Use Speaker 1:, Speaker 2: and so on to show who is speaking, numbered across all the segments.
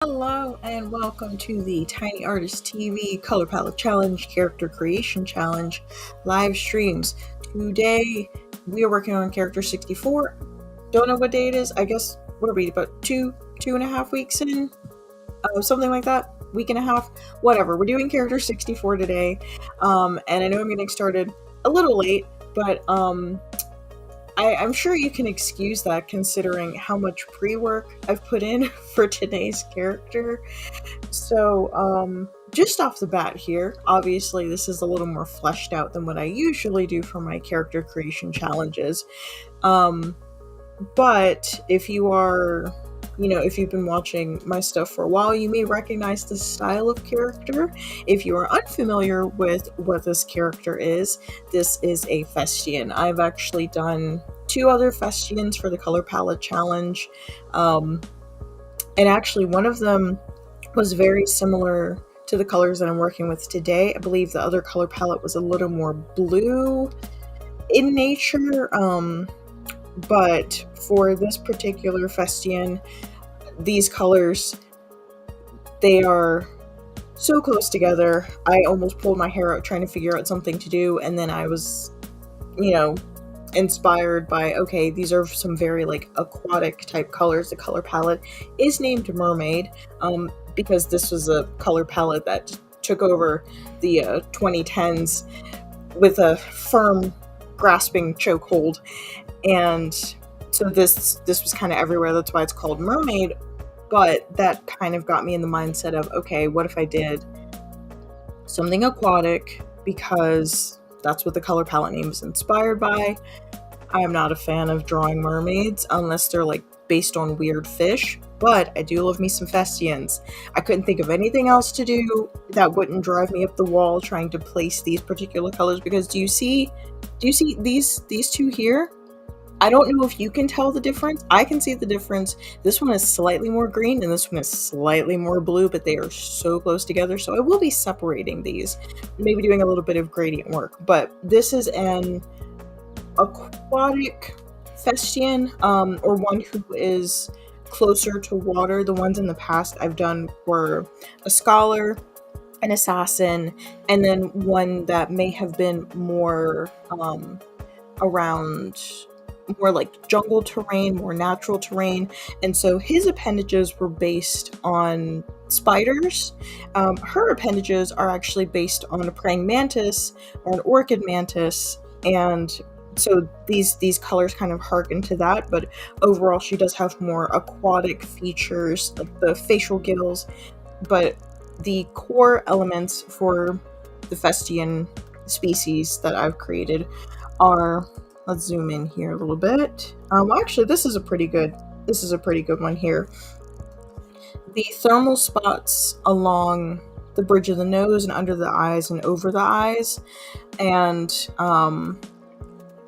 Speaker 1: Hello and welcome to the Tiny Artist TV Color Palette Challenge Character Creation Challenge live streams. Today we are working on character 64. Don't know what day it is. I guess what are we about two and a half weeks in? Something like that. Week and a half. Whatever. We're doing character 64 today. And I know I'm getting started a little late, but I'm sure you can excuse that considering how much pre-work I've put in for today's character. So, just off the bat here, obviously this is a little more fleshed out than what I usually do for my character creation challenges. But if you are, if you've been watching my stuff for a while, you may recognize this style of character. If you are unfamiliar with what this character is, this is a Festian. I've actually done 2 other Festians for the Color Palette Challenge. And actually one of them was very similar to the colors that I'm working with today. I believe the other color palette was a little more blue in nature. But for this particular Festian, these colors, they are so close together. I almost pulled my hair out trying to figure out something to do, and then I was, inspired by, okay, these are some very aquatic type colors. The color palette is named Mermaid, because this was a color palette that took over the 2010s with a firm grasping chokehold. And so this was kind of everywhere. That's why it's called Mermaid. But that kind of got me in the mindset of, okay, what if I did something aquatic, because that's what the color palette name is inspired by. I'm not a fan of drawing mermaids unless they're based on weird fish, but I do love me some Festians. I couldn't think of anything else to do that wouldn't drive me up the wall trying to place these particular colors, because do you see these 2 here? I don't know if you can tell the difference. I can see the difference. This one is slightly more green and this one is slightly more blue, but they are so close together. So I will be separating these, maybe doing a little bit of gradient work. But this is an aquatic Festian, or one who is closer to water. The ones in the past I've done were a scholar, an assassin, and then one that may have been more around more like jungle terrain, more natural terrain. And so his appendages were based on spiders. Her appendages are actually based on a praying mantis or an orchid mantis. And so these colors kind of harken to that, but overall she does have more aquatic features, like the facial gills. But the core elements for the Festian species that I've created are, let's zoom in here a little bit. Actually, this is a pretty good one here. The thermal spots along the bridge of the nose and under the eyes and over the eyes, and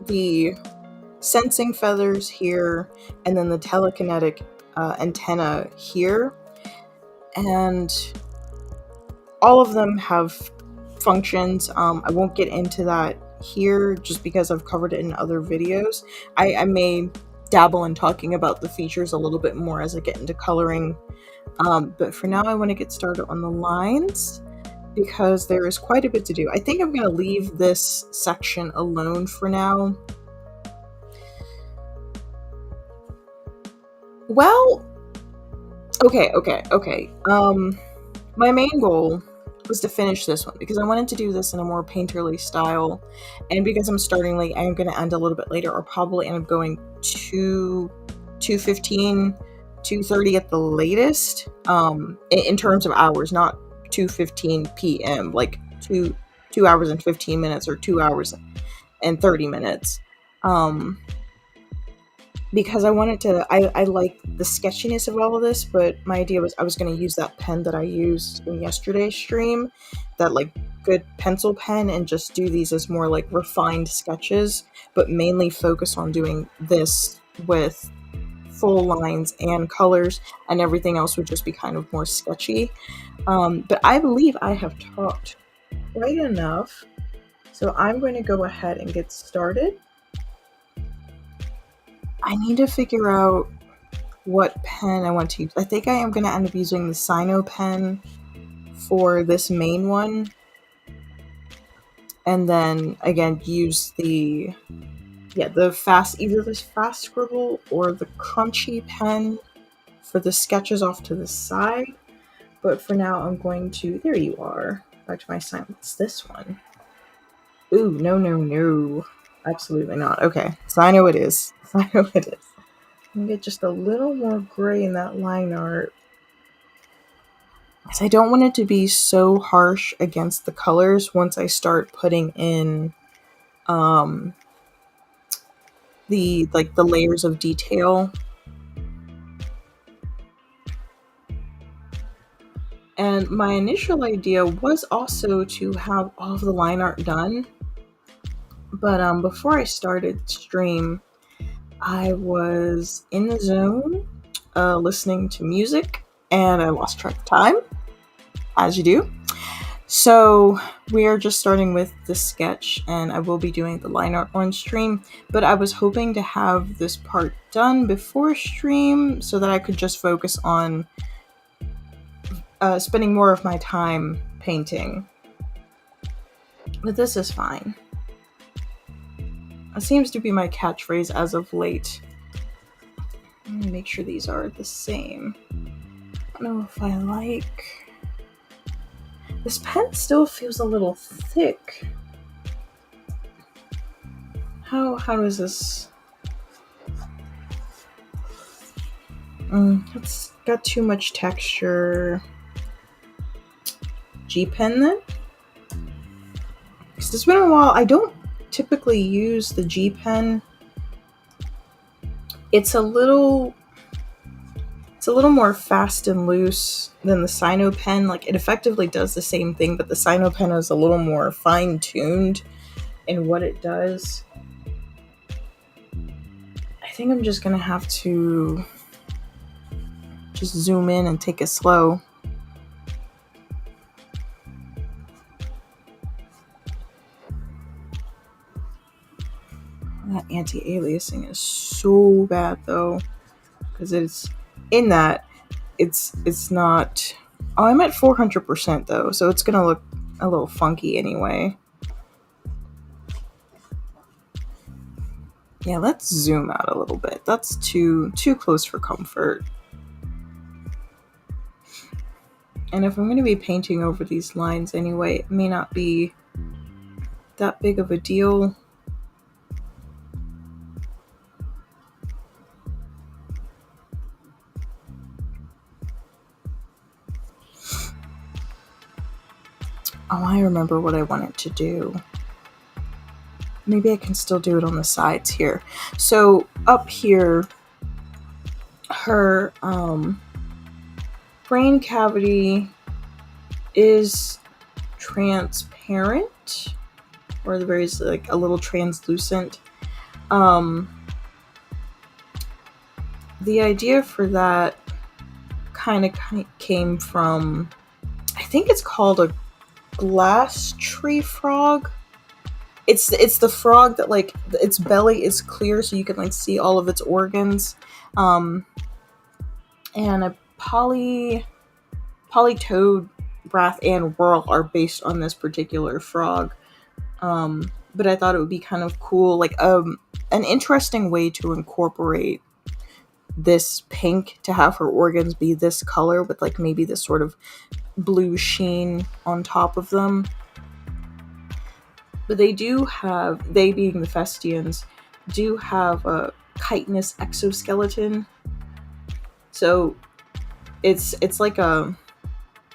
Speaker 1: the sensing feathers here, and then the telekinetic antenna here. And all of them have functions. I won't get into that here just because I've covered it in other videos. I may dabble in talking about the features a little bit more as I get into coloring. But for now I want to get started on the lines because there is quite a bit to do. I think I'm going to leave this section alone for now. Well, okay. My main goal was to finish this one because I wanted to do this in a more painterly style, and because I'm starting late, I am going to end a little bit later, or probably end up going to 2:15, 2:30 at the latest, in terms of hours, not 2:15 p.m., like 2 hours and 15 minutes or 2 hours and 30 minutes. Because I wanted to, I like the sketchiness of all of this, but my idea was I was going to use that pen that I used in yesterday's stream, that good pencil pen, and just do these as more refined sketches, but mainly focus on doing this with full lines and colors, and everything else would just be kind of more sketchy. But I believe I have talked quite enough, so I'm going to go ahead and get started. I need to figure out what pen I want to use. I think I am going to end up using the Sino pen for this main one, and then again use the fast, either this fast scribble or the crunchy pen for the sketches off to the side. But for now, I'm going to. There you are. Back to my sign. What's this one? Ooh, no, no, no. Absolutely not. Okay, so I know it is. I know it is. I'm gonna get just a little more gray in that line art, because I don't want it to be so harsh against the colors once I start putting in um the layers of detail. And my initial idea was also to have all of the line art done, but before I started stream, I was in the zone, listening to music, and I lost track of time, as you do. So we are just starting with the sketch, and I will be doing the line art on stream, but I was hoping to have this part done before stream so that I could just focus on spending more of my time painting. But this is fine. It seems to be my catchphrase as of late. Let me make sure these are the same. I don't know if I like... This pen still feels a little thick. How does this... It's got too much texture. G pen then? Because it's been a while. I don't typically use the G pen. It's a little more fast and loose than the Sino pen. Like, it effectively does the same thing, but the Sino pen is a little more fine-tuned in what it does. I think I'm just gonna have to just zoom in and take it slow. That anti-aliasing is so bad though, because it's in that it's not. Oh, I'm at 400% though, so it's gonna look a little funky anyway. Yeah, let's zoom out a little bit. That's too close for comfort. And if I'm going to be painting over these lines anyway, it may not be that big of a deal. Oh, I remember what I wanted to do. Maybe I can still do it on the sides here. So up here, her brain cavity is transparent, or the very like a little translucent. The idea for that kind of came from, I think it's called a glass tree frog. It's the frog that, like, its belly is clear so you can, like, see all of its organs. And a polytoad, wrath, and whirl are based on this particular frog. But I thought it would be kind of cool, like an interesting way to incorporate this pink to have her organs be this color with, like, maybe this sort of blue sheen on top of them. But they being the Festians, do have a chitinous exoskeleton. So it's like a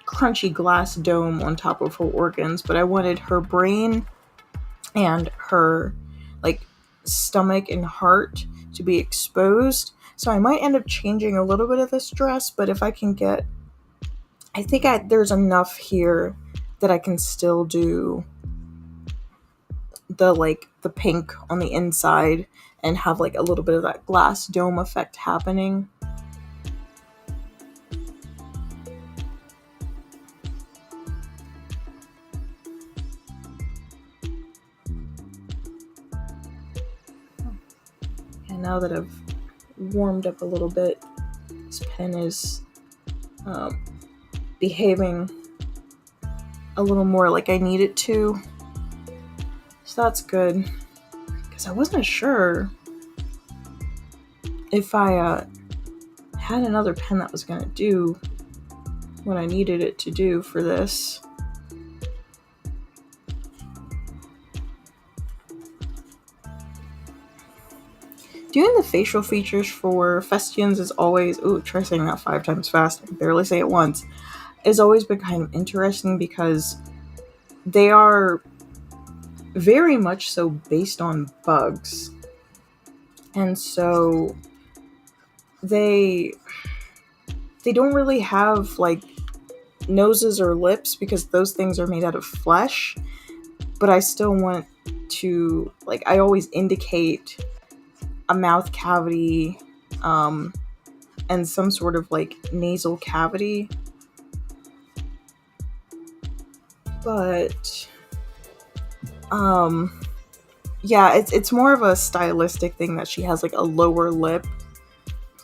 Speaker 1: crunchy glass dome on top of her organs, but I wanted her brain and her, like, stomach and heart to be exposed. So I might end up changing a little bit of this dress, but if I can get... I think there's enough here that I can still do the pink on the inside and have, like, a little bit of that glass dome effect happening. And now that I've warmed up a little bit, This pen is um, behaving a little more like I need it to. So that's good. Because I wasn't sure if I had another pen that was going to do what I needed it to do for this. Doing the facial features for Festians is always, try saying that 5 times fast, I can barely say it once, has always been kind of interesting because they are very much so based on bugs. And so they don't really have like noses or lips because those things are made out of flesh, but I still want to, like, I always indicate a mouth cavity and some sort of like nasal cavity. But yeah, it's more of a stylistic thing that she has like a lower lip,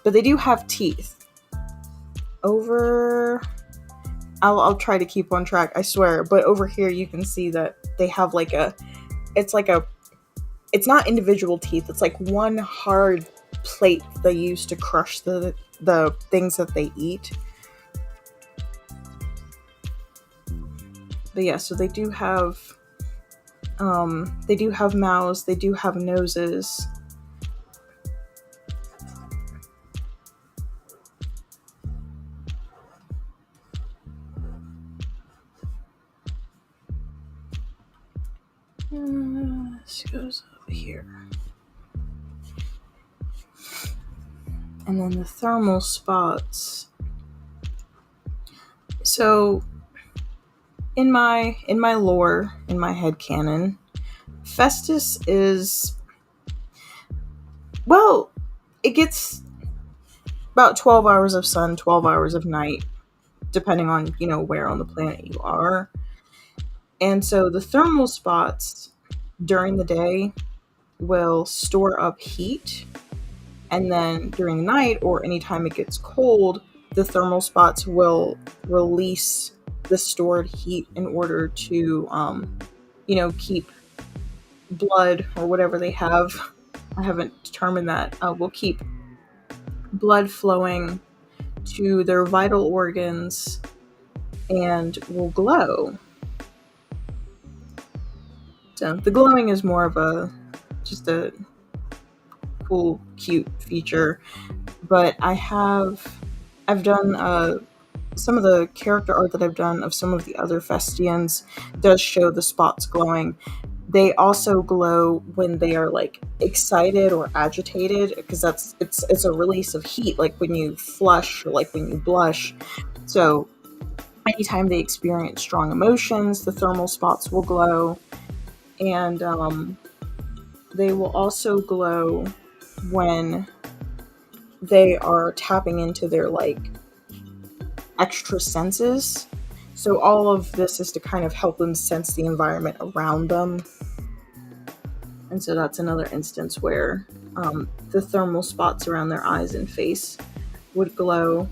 Speaker 1: but they do have teeth. I'll try to keep on track, I swear, but over here you can see that they have like it's not individual teeth, it's like one hard plate they use to crush the things that they eat. But yeah, so they do have mouths, they do have noses. This goes over here. And then the thermal spots. So in my lore, in my headcanon, Festus is, well, it gets about 12 hours of sun, 12 hours of night, depending on, where on the planet you are. And so the thermal spots during the day will store up heat, and then during the night or anytime it gets cold, the thermal spots will release the stored heat in order to keep blood or whatever they have, I haven't determined that, will keep blood flowing to their vital organs and will glow. So the glowing is more of just a cool, cute feature. But I've done some of the character art that I've done of some of the other Festians does show the spots glowing. They also glow when they are like excited or agitated, because it's a release of heat, like when you flush or like when you blush. So anytime they experience strong emotions, the thermal spots will glow. And they will also glow when they are tapping into their like extra senses. So all of this is to kind of help them sense the environment around them. And so that's another instance where the thermal spots around their eyes and face would glow.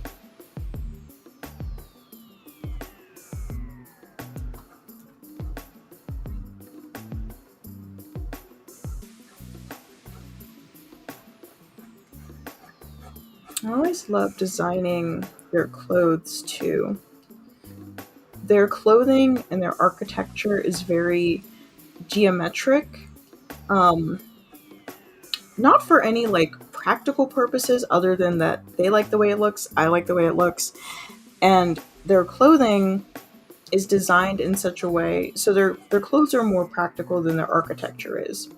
Speaker 1: I always love designing their clothes too. Their clothing and their architecture is very geometric. Not for any like practical purposes other than that they like the way it looks, I like the way it looks. And their clothing is designed in such a way, so their clothes are more practical than their architecture is.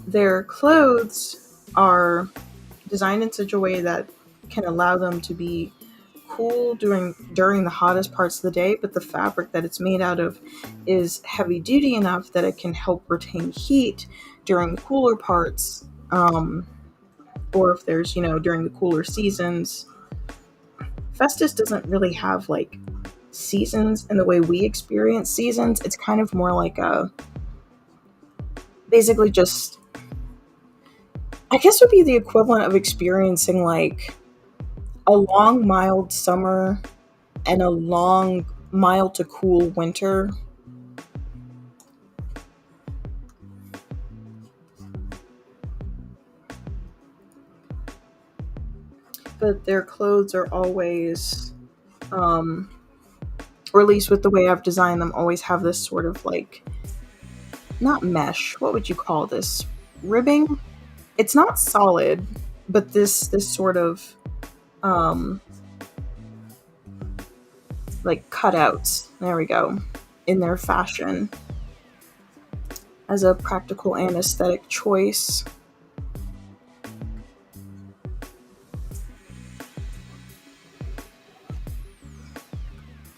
Speaker 1: Their clothes are designed in such a way that can allow them to be cool during the hottest parts of the day, but the fabric that it's made out of is heavy duty enough that it can help retain heat during the cooler parts, or if there's, during the cooler seasons. Festus doesn't really have like seasons in the way we experience seasons. It's kind of more like basically just, I guess would be the equivalent of experiencing like a long, mild summer and a long, mild to cool winter. But their clothes are always, um, or at least with the way I've designed them, always have this sort of like, not mesh. What would you call this? Ribbing. It's not solid, but this sort of um, like cutouts. There we go. In their fashion as a practical and aesthetic choice.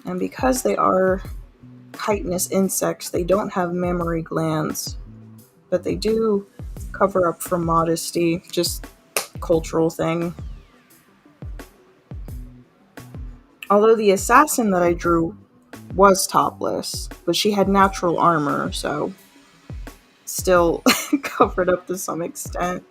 Speaker 1: And because they are chitinous insects, they don't have mammary glands, but they do cover up for modesty, just cultural thing. Although the assassin that I drew was topless, but she had natural armor, so still covered up to some extent.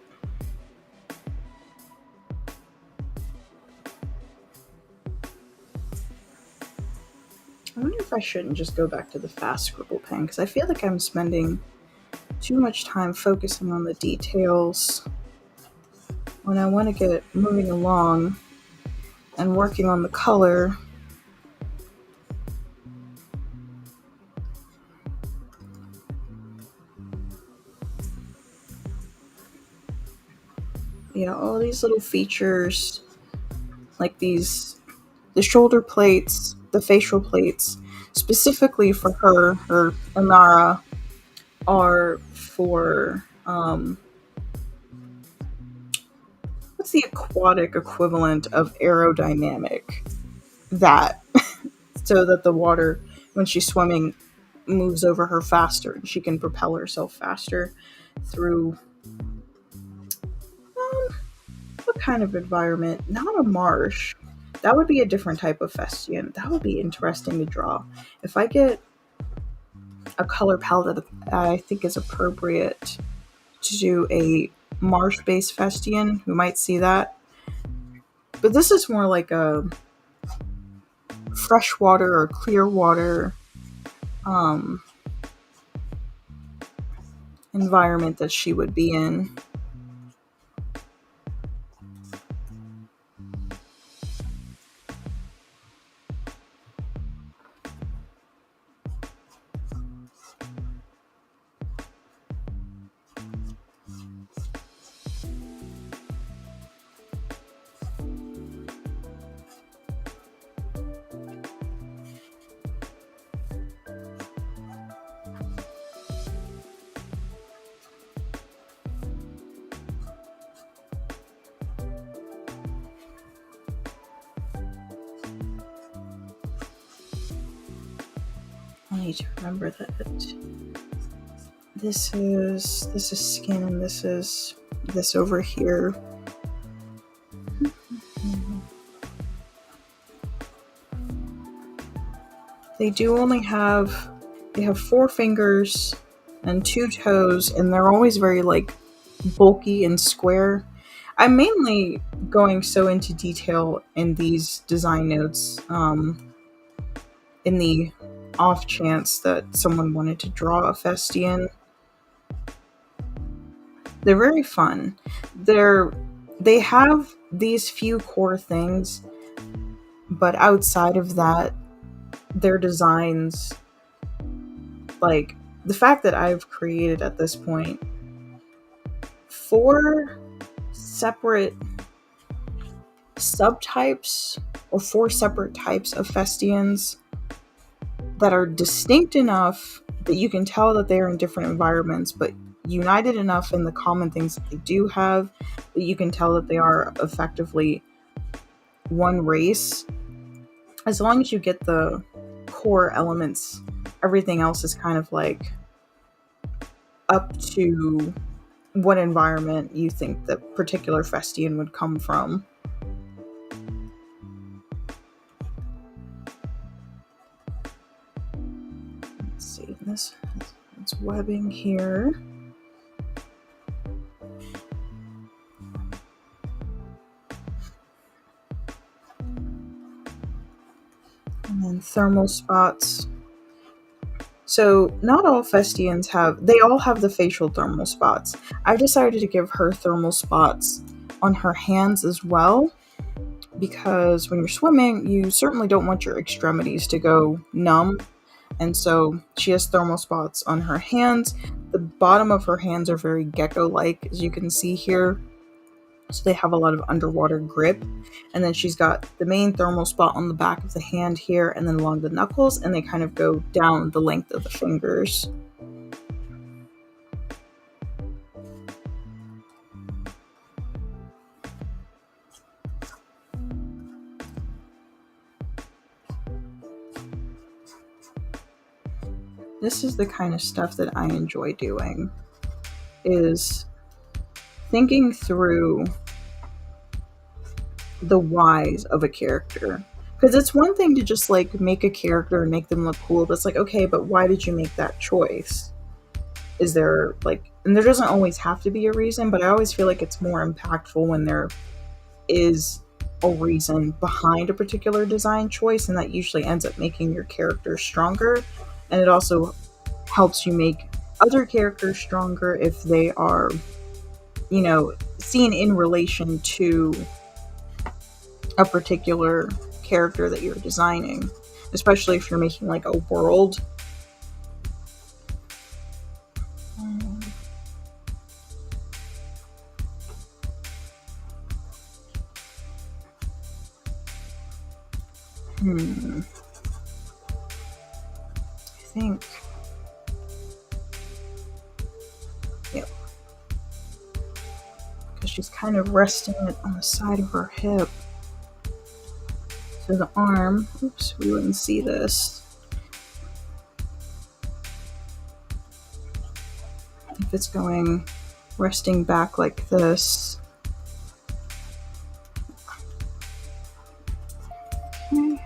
Speaker 1: I wonder if I shouldn't just go back to the fast scribble pen, because I feel like I'm spending too much time focusing on the details when I want to get moving along and working on the color. Yeah, all these little features, like the shoulder plates, the facial plates, specifically for her, or Inara, are for, what's the aquatic equivalent of aerodynamic? That. So that the water, when she's swimming, moves over her faster and she can propel herself faster through, what kind of environment? Not a marsh. That would be a different type of Festian. That would be interesting to draw. If I get a color palette that I think is appropriate to do a marsh-based Festian, we might see that. But this is more like a freshwater or clear water environment that she would be in. I need to remember that this is skin and this is this over here. They do only have, they have 4 fingers and 2 toes, and they're always very like bulky and square. I'm mainly going so into detail in these design notes, in the off chance that someone wanted to draw a Festian. They're very fun. They have these few core things, but outside of that, their designs, like the fact that I've created at this point 4 separate subtypes or 4 separate types of Festians that are distinct enough that you can tell that they are in different environments, but united enough in the common things that they do have that you can tell that they are effectively one race. As long as you get the core elements, everything else is kind of like up to what environment you think the particular Festian would come from. Let's see, it's webbing here. And then thermal spots. So not all Festians they all have the facial thermal spots. I decided to give her thermal spots on her hands as well, because when you're swimming, you certainly don't want your extremities to go numb. And so she has thermal spots on her hands. The bottom of her hands are very gecko-like, as you can see here. So they have a lot of underwater grip. And then she's got the main thermal spot on the back of the hand here, and then along the knuckles, and they kind of go down the length of the fingers. This is the kind of stuff that I enjoy doing, is thinking through the whys of a character. Because it's one thing to just like make a character and make them look cool, but it's like, okay, but why did you make that choice? Is there like, and there doesn't always have to be a reason, but I always feel like it's more impactful when there is a reason behind a particular design choice, and that usually ends up making your character stronger. And it also helps you make other characters stronger if they are, seen in relation to a particular character that you're designing, especially if you're making like a world. I think. Yep. Because she's kind of resting it on the side of her hip. So the arm, oops, we wouldn't see this. If it's going, resting back like this. Okay.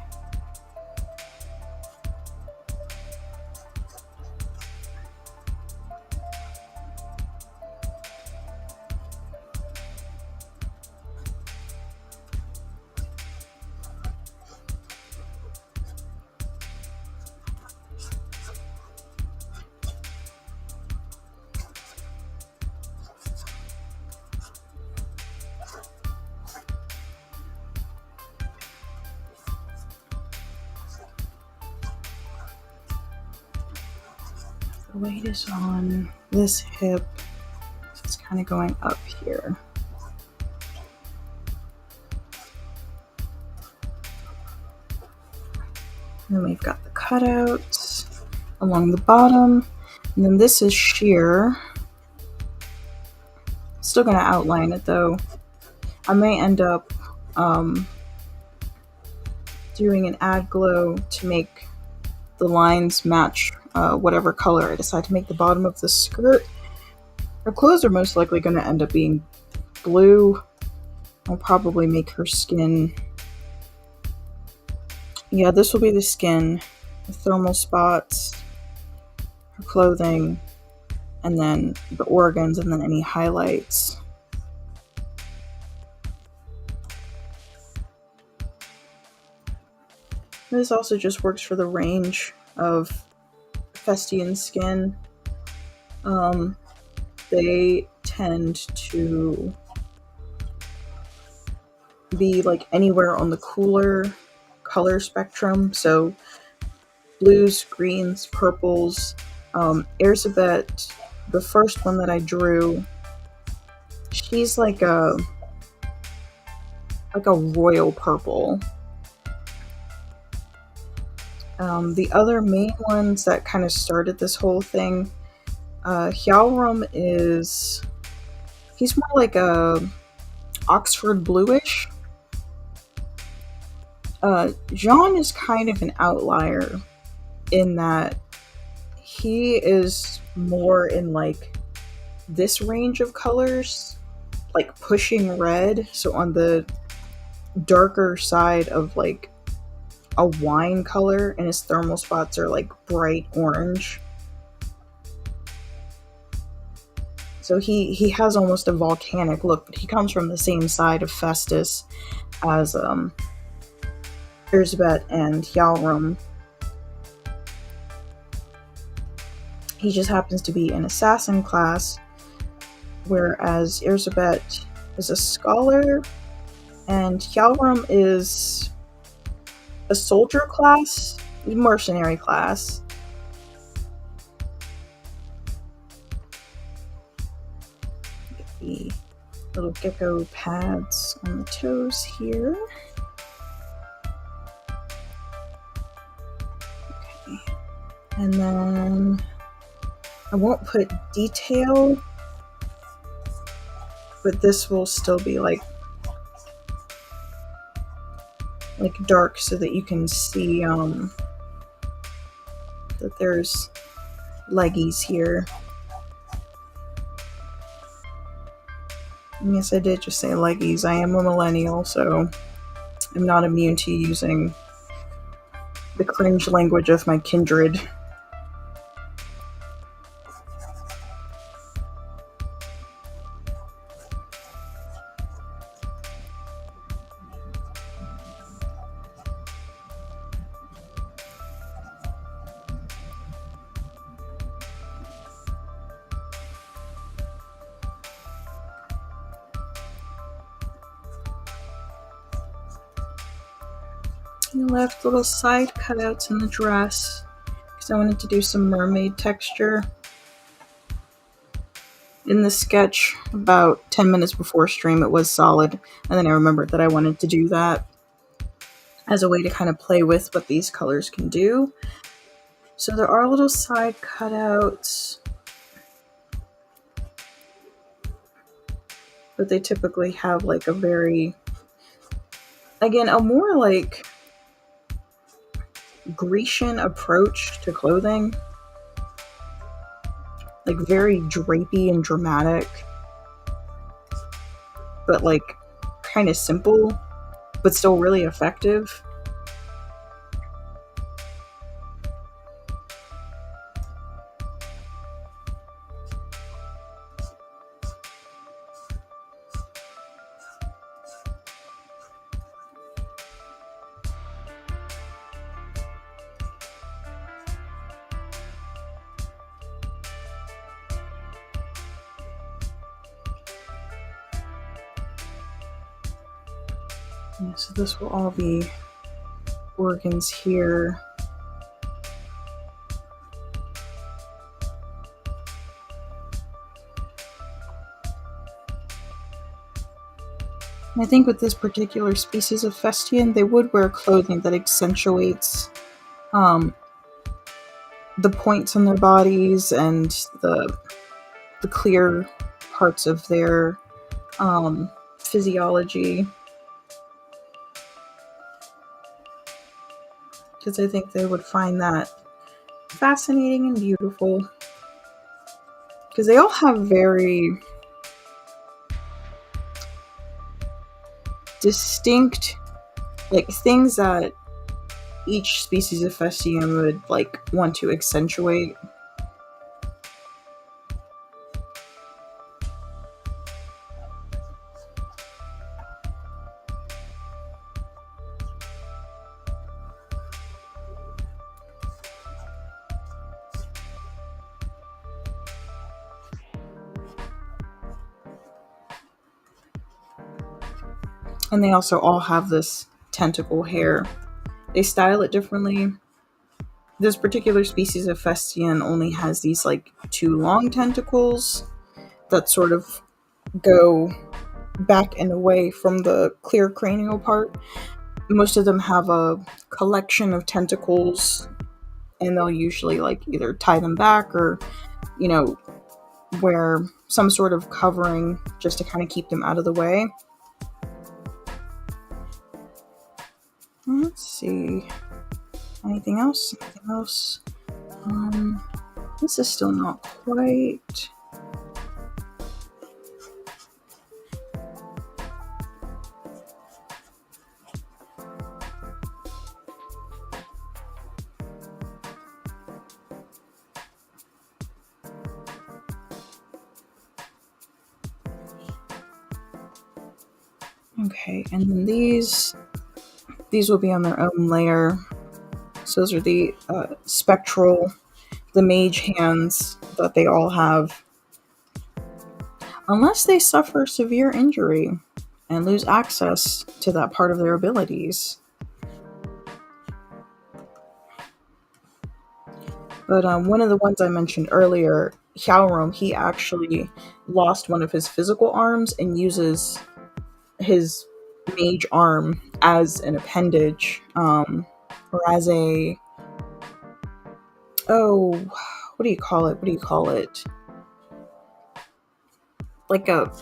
Speaker 1: The weight is on this hip, so it's kind of going up here. And then we've got the cutouts along the bottom, and then this is sheer. Still going to outline it though. I may end up doing an add glow to make the lines match whatever color I decide to make the bottom of the skirt. Her clothes are most likely going to end up being blue. I'll probably make her skin. Yeah, this will be the skin, the thermal spots, her clothing, and then the organs, and then any highlights. This also just works for the range of Festian skin. They tend to be like anywhere on the cooler color spectrum. So blues, greens, purples. Erzsébet, the first one that I drew, she's like a royal purple. The other main ones that kind of started this whole thing, Hjalmar he's more like a Oxford bluish. Jean is kind of an outlier in that he is more in like this range of colors, like pushing red, so on the darker side of like a wine color, and his thermal spots are like bright orange. So he has almost a volcanic look, but he comes from the same side of Festus as Erzsébet and Hjalmar. He just happens to be an assassin class, whereas Erzsébet is a scholar, and Hjalmar is a soldier class, mercenary class. Get the little gecko pads on the toes here. Okay. And then I won't put detail, but this will still be like dark so that you can see that there's leggies here. And yes, I did just say leggies. I am a millennial, so I'm not immune to using the cringe language of my kindred. I left little side cutouts in the dress because I wanted to do some mermaid texture. In the sketch, about 10 minutes before stream, it was solid, and then I remembered that I wanted to do that as a way to kind of play with what these colors can do. So there are little side cutouts, but they typically have like a very, again, a more like Grecian approach to clothing. Like very drapey and dramatic, but like kind of simple, but still really effective. Yeah, so this will all be organs here. I think with this particular species of Festian, they would wear clothing that accentuates the points on their bodies and the clear parts of their physiology. Because I think they would find that fascinating and beautiful. Because they all have very distinct, like, things that each species of Festian would, like, want to accentuate. And they also all have this tentacle hair. They style it differently. This particular species of Festian only has these like 2 long tentacles that sort of go back and away from the clear cranial part. Most of them have a collection of tentacles, and they'll usually like either tie them back or, you know, wear some sort of covering just to kind of keep them out of the way. Let's see. Anything else? Anything else? This is still not quite. Okay, and then these These will be on their own layer. So those are the spectral, the mage hands that they all have. Unless they suffer severe injury and lose access to that part of their abilities. But one of the ones I mentioned earlier, Hyaorom, he actually lost one of his physical arms and uses his mage arm as an appendage, or as a, oh, what do you call it? What do you call it? Like a,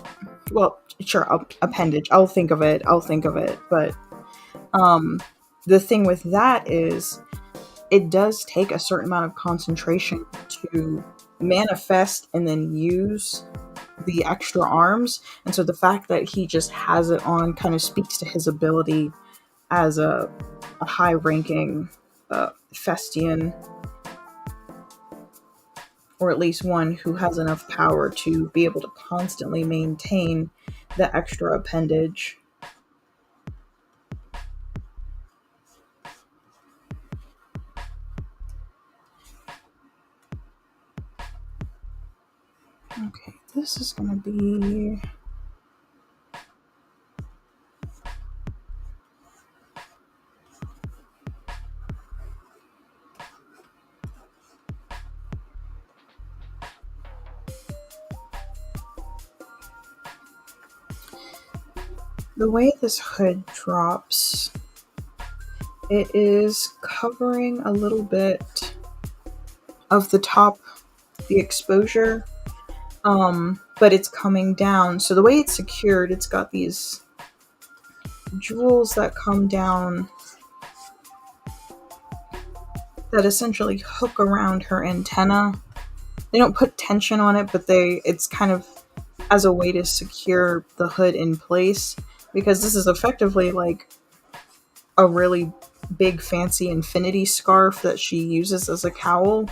Speaker 1: well, sure, appendage. I'll think of it. I'll think of it. But the thing with that is, it does take a certain amount of concentration to manifest and then use the extra arms. And so the fact that he just has it on kind of speaks to his ability as a high ranking Festian, or at least one who has enough power to be able to constantly maintain the extra appendage. Okay, this is going to be... The way this hood drops, it is covering a little bit of the top, the exposure, but it's coming down. So the way it's secured, it's got these jewels that come down that essentially hook around her antenna. They don't put tension on it, but it's kind of as a way to secure the hood in place, because this is effectively like a really big fancy infinity scarf that she uses as a cowl.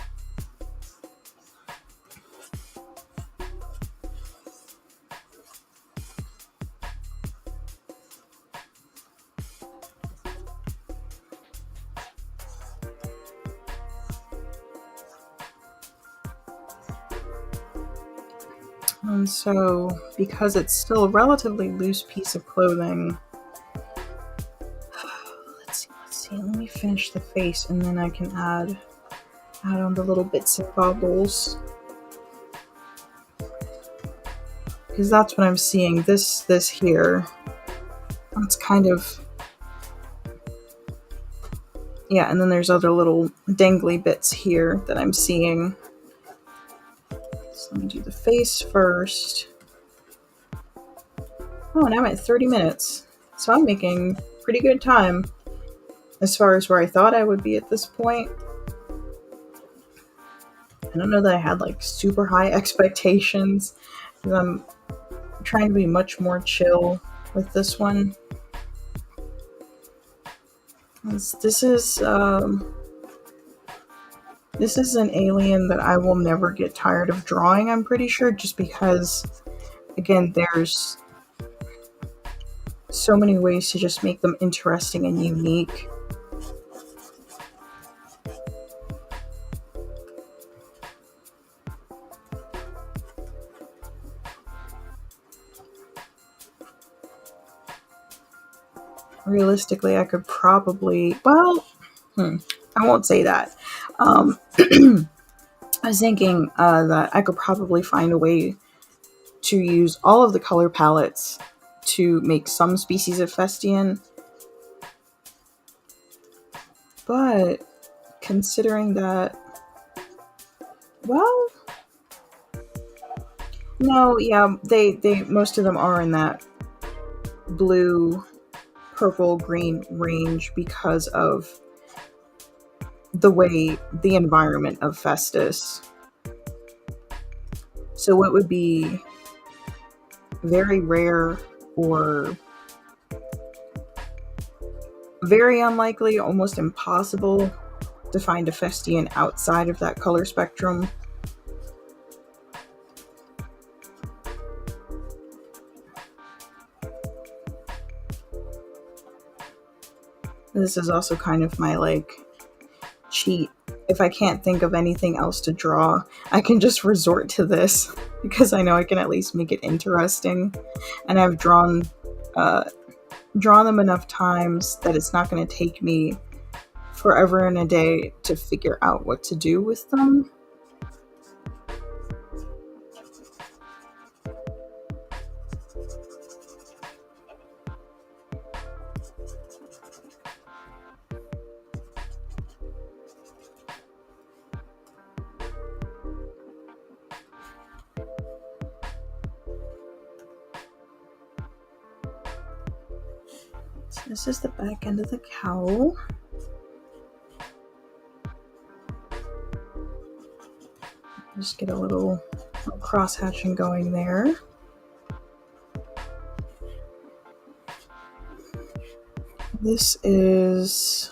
Speaker 1: And so, because it's still a relatively loose piece of clothing, let's see, let me finish the face and then I can add on the little bits and bobbles. Because that's what I'm seeing, this here, it's kind of, yeah, and then there's other little dangly bits here that I'm seeing. So let me do the face first. Oh, and I'm at 30 minutes. So I'm making pretty good time as far as where I thought I would be at this point. I don't know that I had like super high expectations, because I'm trying to be much more chill with this one. This is an alien that I will never get tired of drawing, I'm pretty sure, just because, again, there's so many ways to just make them interesting and unique. Realistically, I could probably, well, I won't say that. I was thinking that I could probably find a way to use all of the color palettes to make some species of Festian. But considering that, well, no, yeah, they most of them are in that blue, purple, green range because of the way the environment of Festus. So what would be very rare or very unlikely, almost impossible to find a Festian outside of that color spectrum. This is also kind of my like cheat. If I can't think of anything else to draw, I can just resort to this because I know I can at least make it interesting. And I've uh, drawn them enough times that it's not going to take me forever and a day to figure out what to do with them. So this is the back end of the cowl. Just get a little cross hatching going there. This is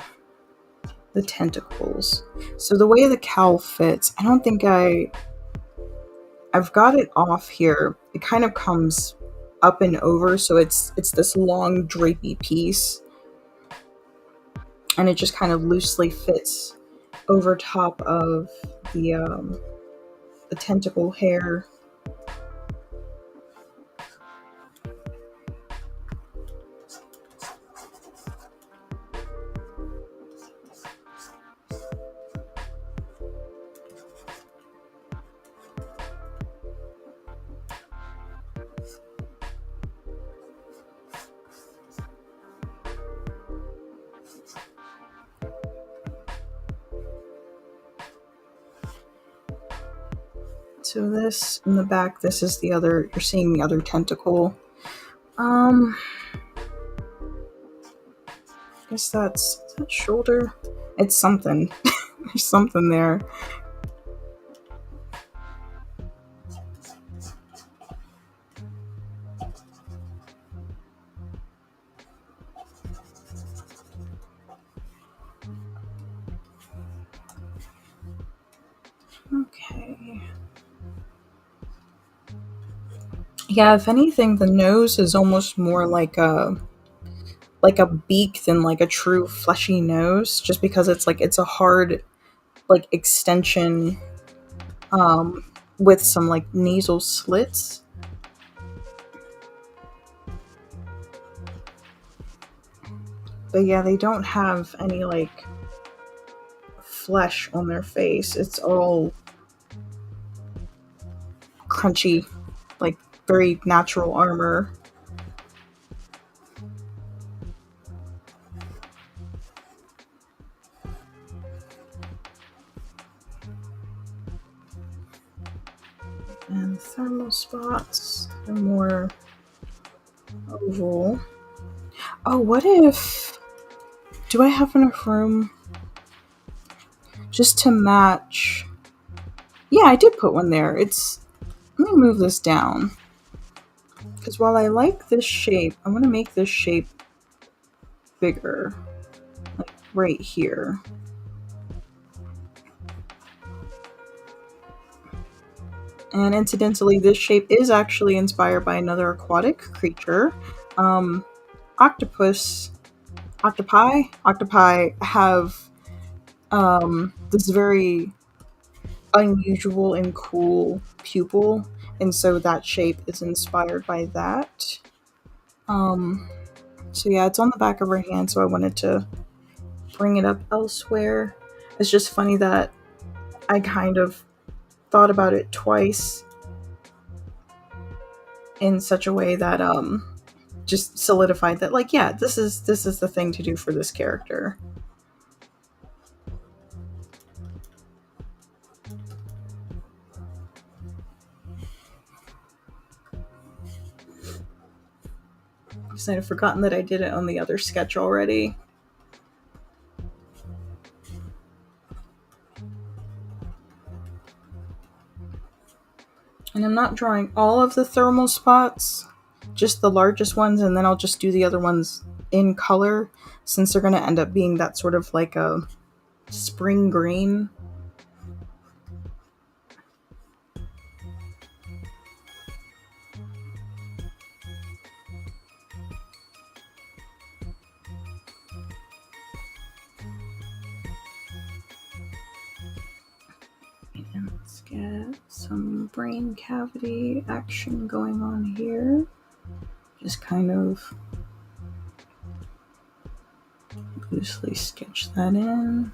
Speaker 1: the tentacles. So the way the cowl fits, I don't think I've got it off here. It kind of comes up and over, so it's this long drapey piece, and it just kind of loosely fits over top of the tentacle hair. So this in the back, this is the other, you're seeing the other tentacle. I guess is that shoulder? It's something. There's something there. Okay. Yeah, if anything, the nose is almost more like a beak than like a true fleshy nose, just because it's a hard like extension with some like nasal slits. But yeah, they don't have any like flesh on their face. It's all crunchy, like very natural armor. And thermal spots are more oval. Oh, what if... Do I have enough room just to match? Yeah, I did put one there. Let me move this down. Because while I like this shape, I want to make this shape bigger. Like right here. And incidentally, this shape is actually inspired by another aquatic creature. Octopus, octopi have this very unusual and cool pupil, and so that shape is inspired by that. So yeah, it's on the back of her hand, so I wanted to bring it up elsewhere. It's just funny that I kind of thought about it twice in such a way that just solidified that, like, yeah, this is the thing to do for this character. Because I'd forgotten that I did it on the other sketch already. And I'm not drawing all of the thermal spots, just the largest ones, and then I'll just do the other ones in color, since they're going to end up being that sort of like a spring green. Get some brain cavity action going on here. Just kind of loosely sketch that in.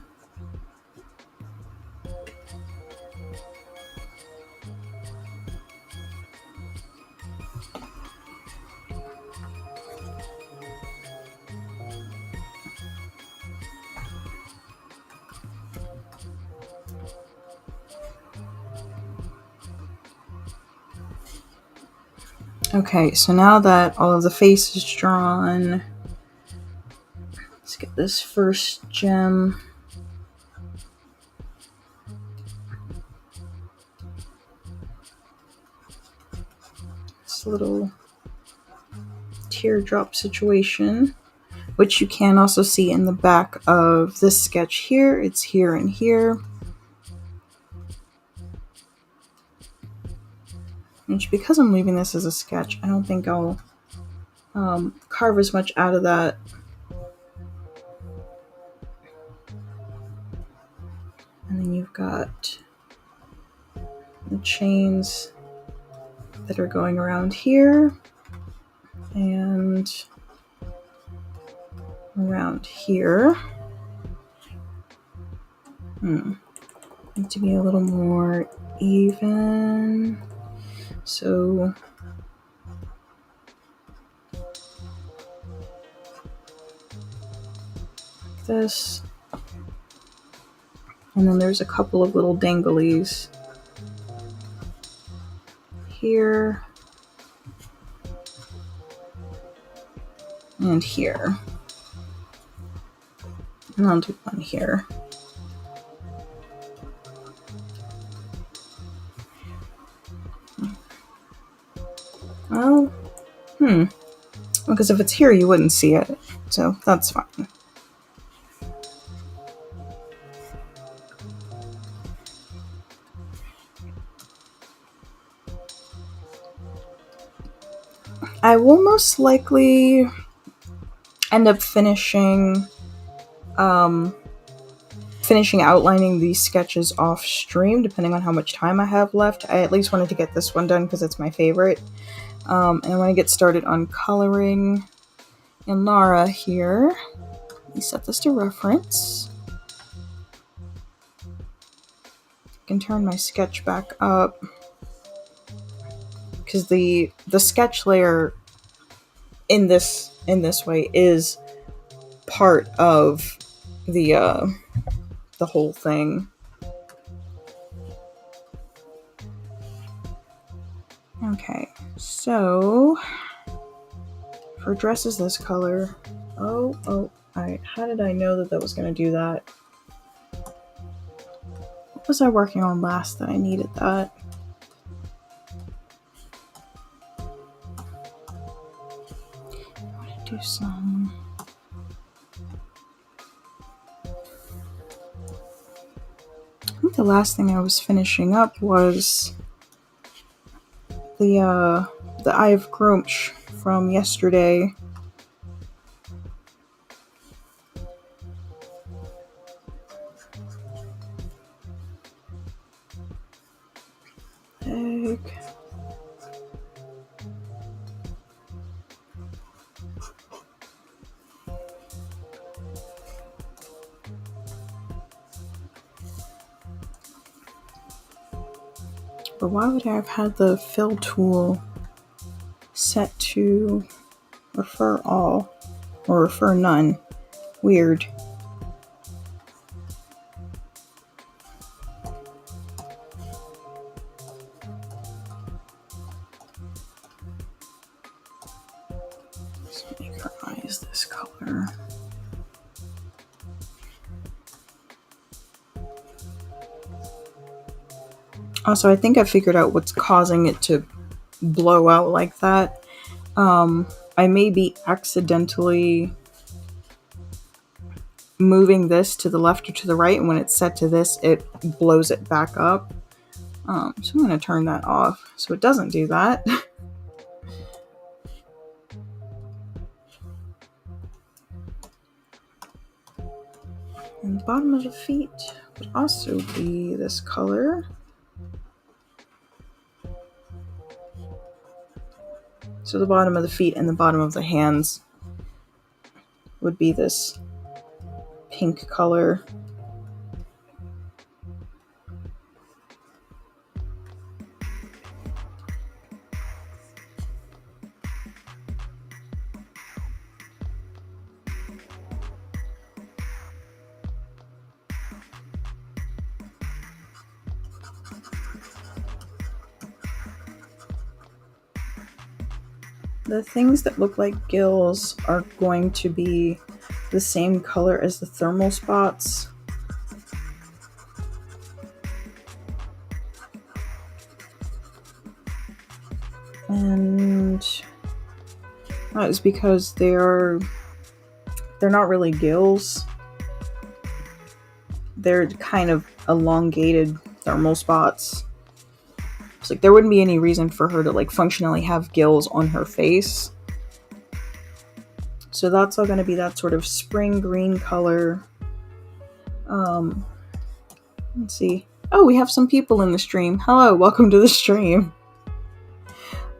Speaker 1: Okay, so now that all of the face is drawn, let's get this first gem. This little teardrop situation, which you can also see in the back of this sketch here. It's here and here. Which, because I'm leaving this as a sketch, I don't think I'll carve as much out of that. And then you've got the chains that are going around here and around here. Need to be a little more even. So like this. And then there's a couple of little danglies here and here. And I'll do one here. Well, because if it's here, you wouldn't see it. So that's fine. I will most likely end up finishing outlining these sketches off stream, depending on how much time I have left. I at least wanted to get this one done because it's my favorite. And I want to get started on coloring in Lara here. Let me set this to reference. I can turn my sketch back up because the sketch layer in this way is part of the whole thing. Okay, so for dresses this color. How did I know that was going to do that? What was I working on last that I needed that? I want to do some. I think the last thing I was finishing up was the Eye of Grumsh from yesterday. But why would I have had the fill tool set to refer all or refer none? Weird. Let's make her eyes this color. Also, I think I figured out what's causing it to blow out like that. I may be accidentally moving this to the left or to the right, and when it's set to this, it blows it back up. So I'm going to turn that off so it doesn't do that. And the bottom of the feet would also be this color. So the bottom of the feet and the bottom of the hands would be this pink color. The things that look like gills are going to be the same color as the thermal spots. And that is because they're not really gills. They're kind of elongated thermal spots. It's like there wouldn't be any reason for her to like functionally have gills on her face. So that's all going to be that sort of spring green color. Let's see. Oh, we have some people in the stream. Hello, welcome to the stream.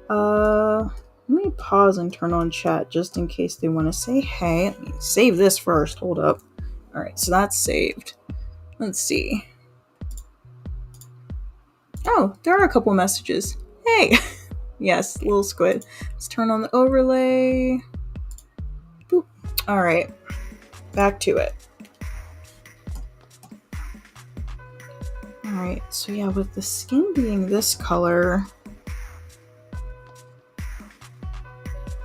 Speaker 1: Let me pause and turn on chat just in case they want to say hey. Let me save this first. Hold up. Alright, so that's saved. Let's see. Oh, there are a couple messages. Hey! Yes, little squid. Let's turn on the overlay. Boop. Alright. Back to it. Alright, so yeah, with the skin being this color,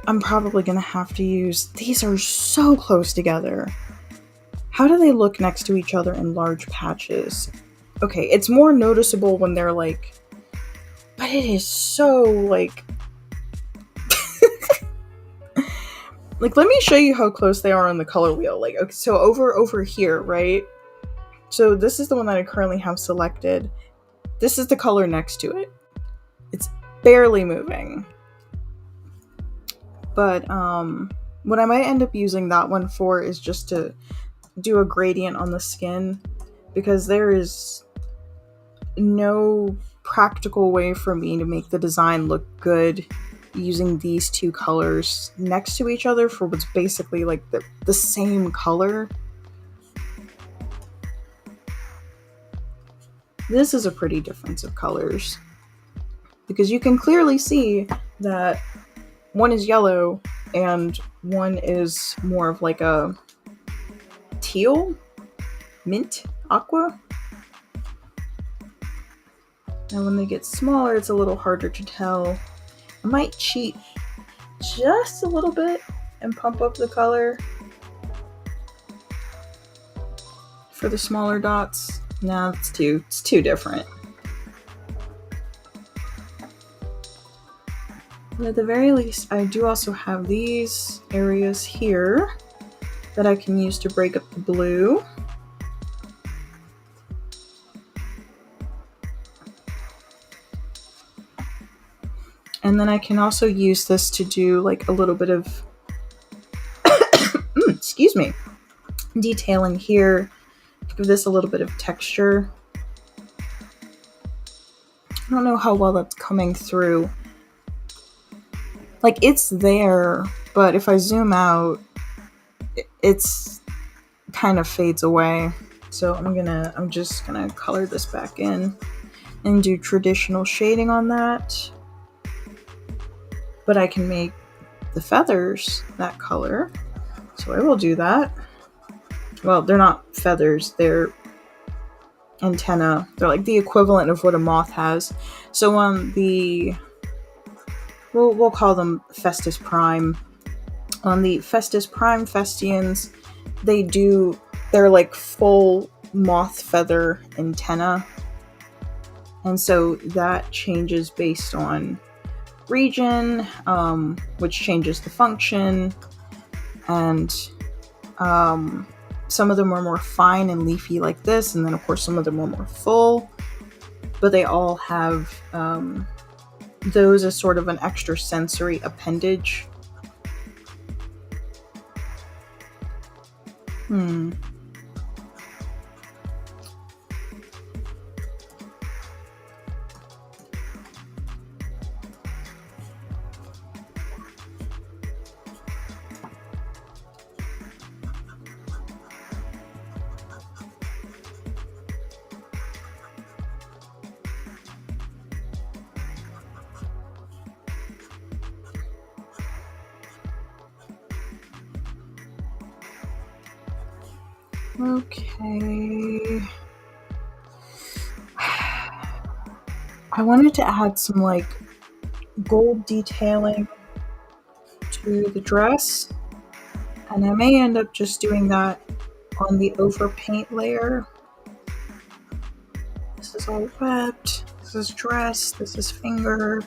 Speaker 1: I'm probably going to have to use... These are so close together. How do they look next to each other in large patches? Okay, it's more noticeable when they're like... But it is so, like... like, let me show you how close they are on the color wheel. Like, okay, so over here, right? So this is the one that I currently have selected. This is the color next to it. It's barely moving. But what I might end up using that one for is just to do a gradient on the skin, because there is no practical way for me to make the design look good using these two colors next to each other for what's basically like the same color. This is a pretty difference of colors, because you can clearly see that one is yellow and one is more of like a teal, mint, aqua. And when they get smaller, it's a little harder to tell. I might cheat just a little bit and pump up the color for the smaller dots. No, it's too different. But at the very least, I do also have these areas here that I can use to break up the blue. And then I can also use this to do like a little bit of excuse me, detailing here. Give this a little bit of texture. I don't know how well that's coming through. Like, it's there, but if I zoom out, it's kind of fades away. So I'm just gonna color this back in and do traditional shading on that. But I can make the feathers that color, so I will do that. Well, they're not feathers, they're antenna. They're like the equivalent of what a moth has. So on we'll call them Festus Prime. On the Festus Prime Festians, they're like full moth feather antenna. And so that changes based on region, which changes the function. And some of them are more fine and leafy like this, and then of course some of them are more full, but they all have those as sort of an extra sensory appendage. Okay. I wanted to add some like gold detailing to the dress, and I may end up just doing that on the overpaint layer. This is all wet. This is dress. This is finger.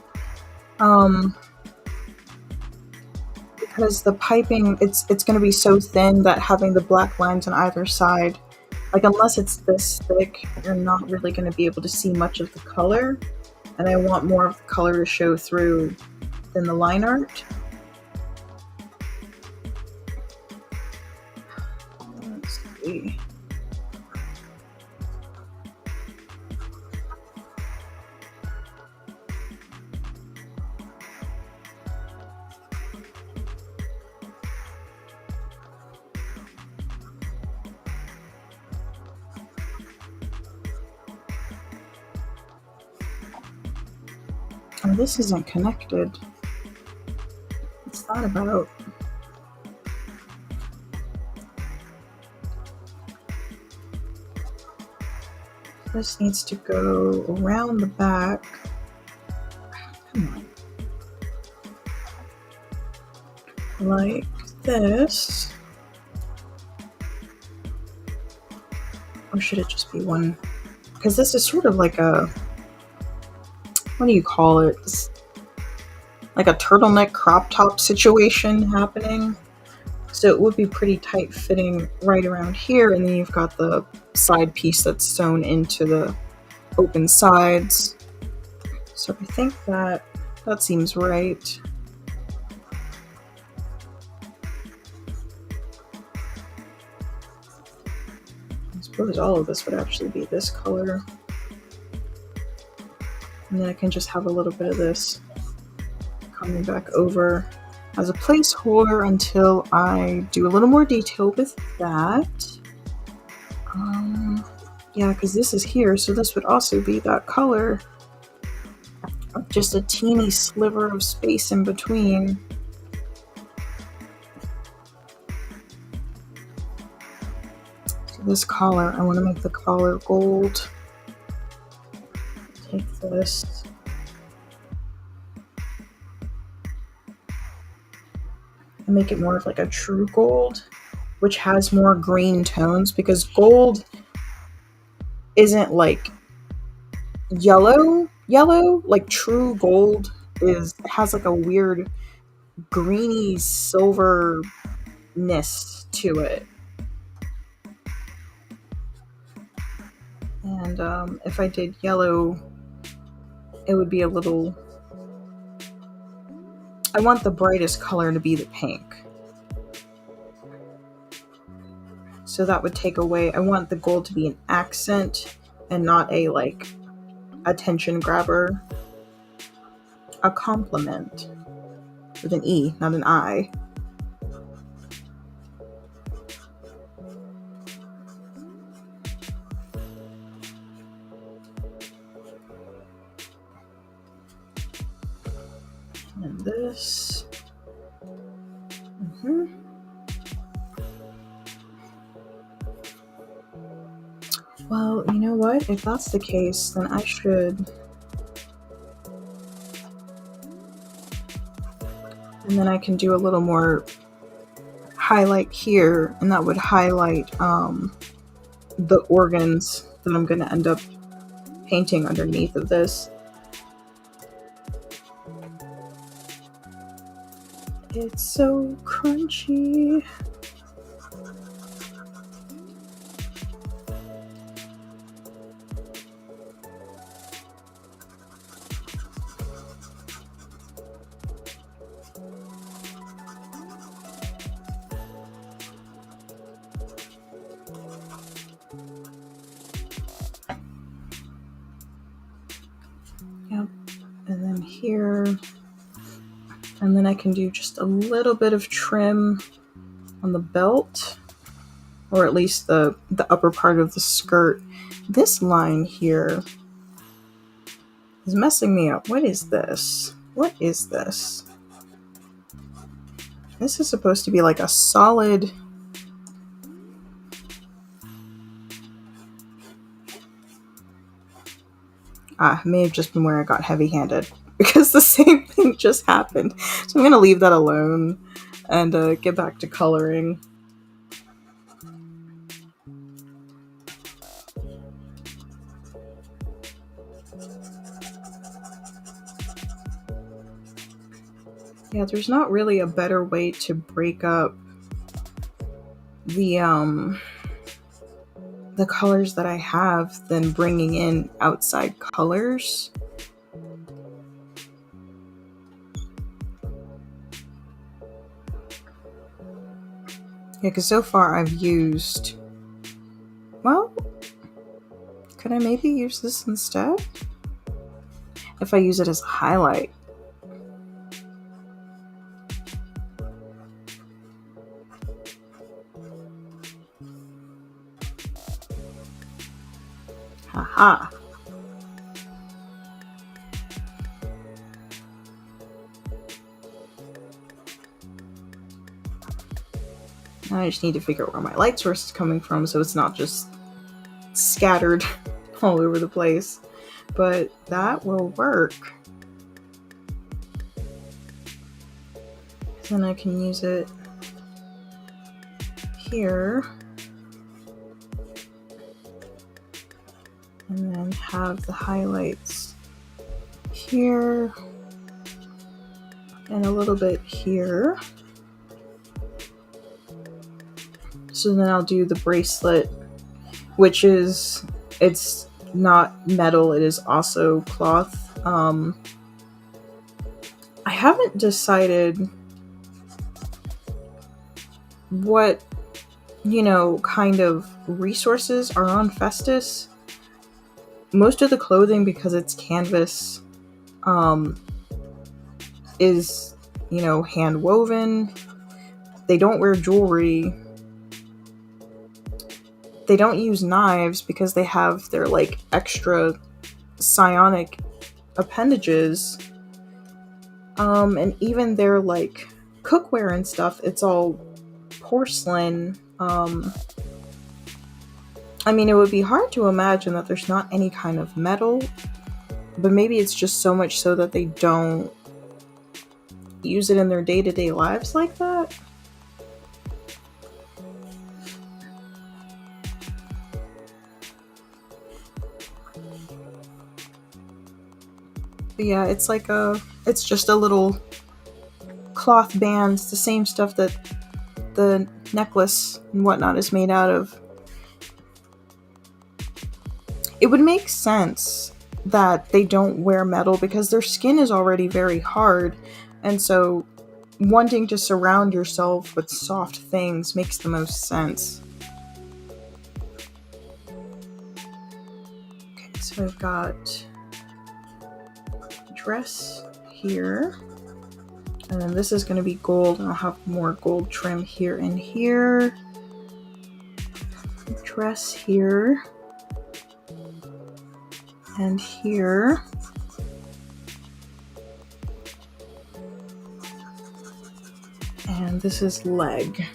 Speaker 1: Because the piping, it's going to be so thin that having the black lines on either side, like unless it's this thick, you're not really going to be able to see much of the color. And I want more of the color to show through than the line art. Let's see. Oh, this isn't connected. What's that about? This needs to go around the back. Come on. Like this. Or should it just be one? Because this is sort of like a, what do you call it? It's like a turtleneck crop top situation happening. So it would be pretty tight fitting right around here, and then you've got the side piece that's sewn into the open sides. So I think that seems right. I suppose all of this would actually be this color. And then I can just have a little bit of this coming back over as a placeholder until I do a little more detail with that. Yeah, because this is here, so this would also be that color. Just a teeny sliver of space in between. So this collar, I want to make the collar gold. Take this. And make it more of like a true gold, which has more green tones, because gold isn't like yellow, like true gold has like a weird greeny silverness to it. And if I did yellow, it would be a little, I want the brightest color to be the pink. So that would take away, I want the gold to be an accent and not a like attention grabber. A compliment with an E, not an I. And this. Well, you know what? If that's the case, then I should. And then I can do a little more highlight here, and that would highlight the organs that I'm going to end up painting underneath of this. It's so crunchy. Yep, and then here, and then I can do just a little bit of trim on the belt, or at least the upper part of the skirt. This line here is messing me up. What is this? What is this? This is supposed to be like a solid May have just been where I got heavy-handed because the same thing just happened. So I'm gonna leave that alone and get back to coloring. Yeah, there's not really a better way to break up the colors that I have than bringing in outside colors. Yeah, because so far I've used... Well, could I maybe use this instead? If I use it as a highlight. Haha. Now I just need to figure out where my light source is coming from so it's not just scattered all over the place. But that will work. Then I can use it here. And then have the highlights here. And a little bit here. So then I'll do the bracelet, which is, it's not metal, it is also cloth. I haven't decided what, kind of resources are on Festus. Most of the clothing, because it's canvas, is, hand woven. They don't wear jewelry. They don't use knives because they have their extra psionic appendages. And even their cookware and stuff, it's all porcelain. It would be hard to imagine that there's not any kind of metal, but maybe it's just so much so that they don't use it in their day-to-day lives like that. But yeah, it's it's just a little cloth band. It's the same stuff that the necklace and whatnot is made out of. It would make sense that they don't wear metal because their skin is already very hard, and so wanting to surround yourself with soft things makes the most sense. Okay, so I've got dress here, and then this is going to be gold, and I'll have more gold trim here and here. Dress here and here. And this is leg.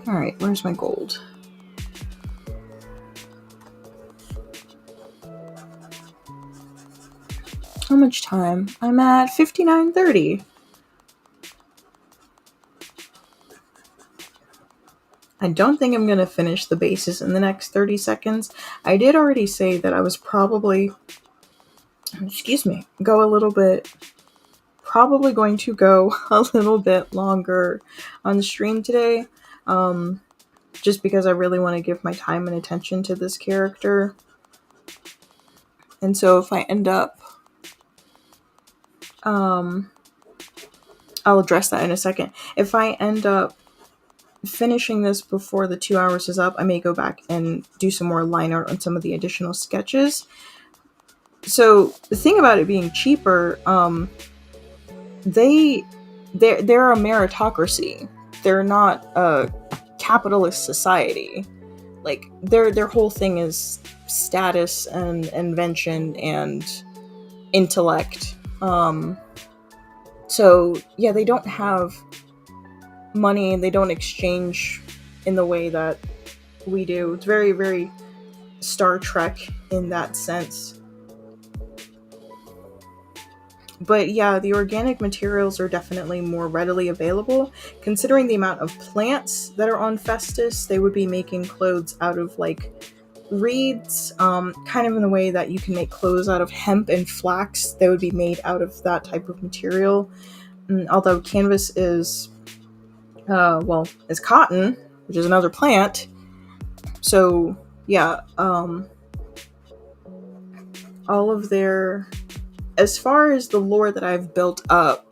Speaker 1: Alright, where's my gold? How much time? I'm at 59:30. I don't think I'm going to finish the bases in the next 30 seconds. I did already say that I was probably going to go a little bit longer on the stream today. Just because I really want to give my time and attention to this character. And so if I end up... I'll address that in a second. If I end up finishing this before the 2 hours is up, I may go back and do some more line art on some of the additional sketches. So the thing about it being cheaper, they're a meritocracy. They're not a capitalist society. Their whole thing is status and invention and intellect. So yeah, they don't have money, and they don't exchange in the way that we do. It's very, very Star Trek in that sense. But yeah, the organic materials are definitely more readily available. Considering the amount of plants that are on Festus, they would be making clothes out of like reeds, kind of in the way that you can make clothes out of hemp and flax. They would be made out of that type of material. Although canvas is, is cotton, which is another plant. So yeah, all of their, as far as the lore that I've built up,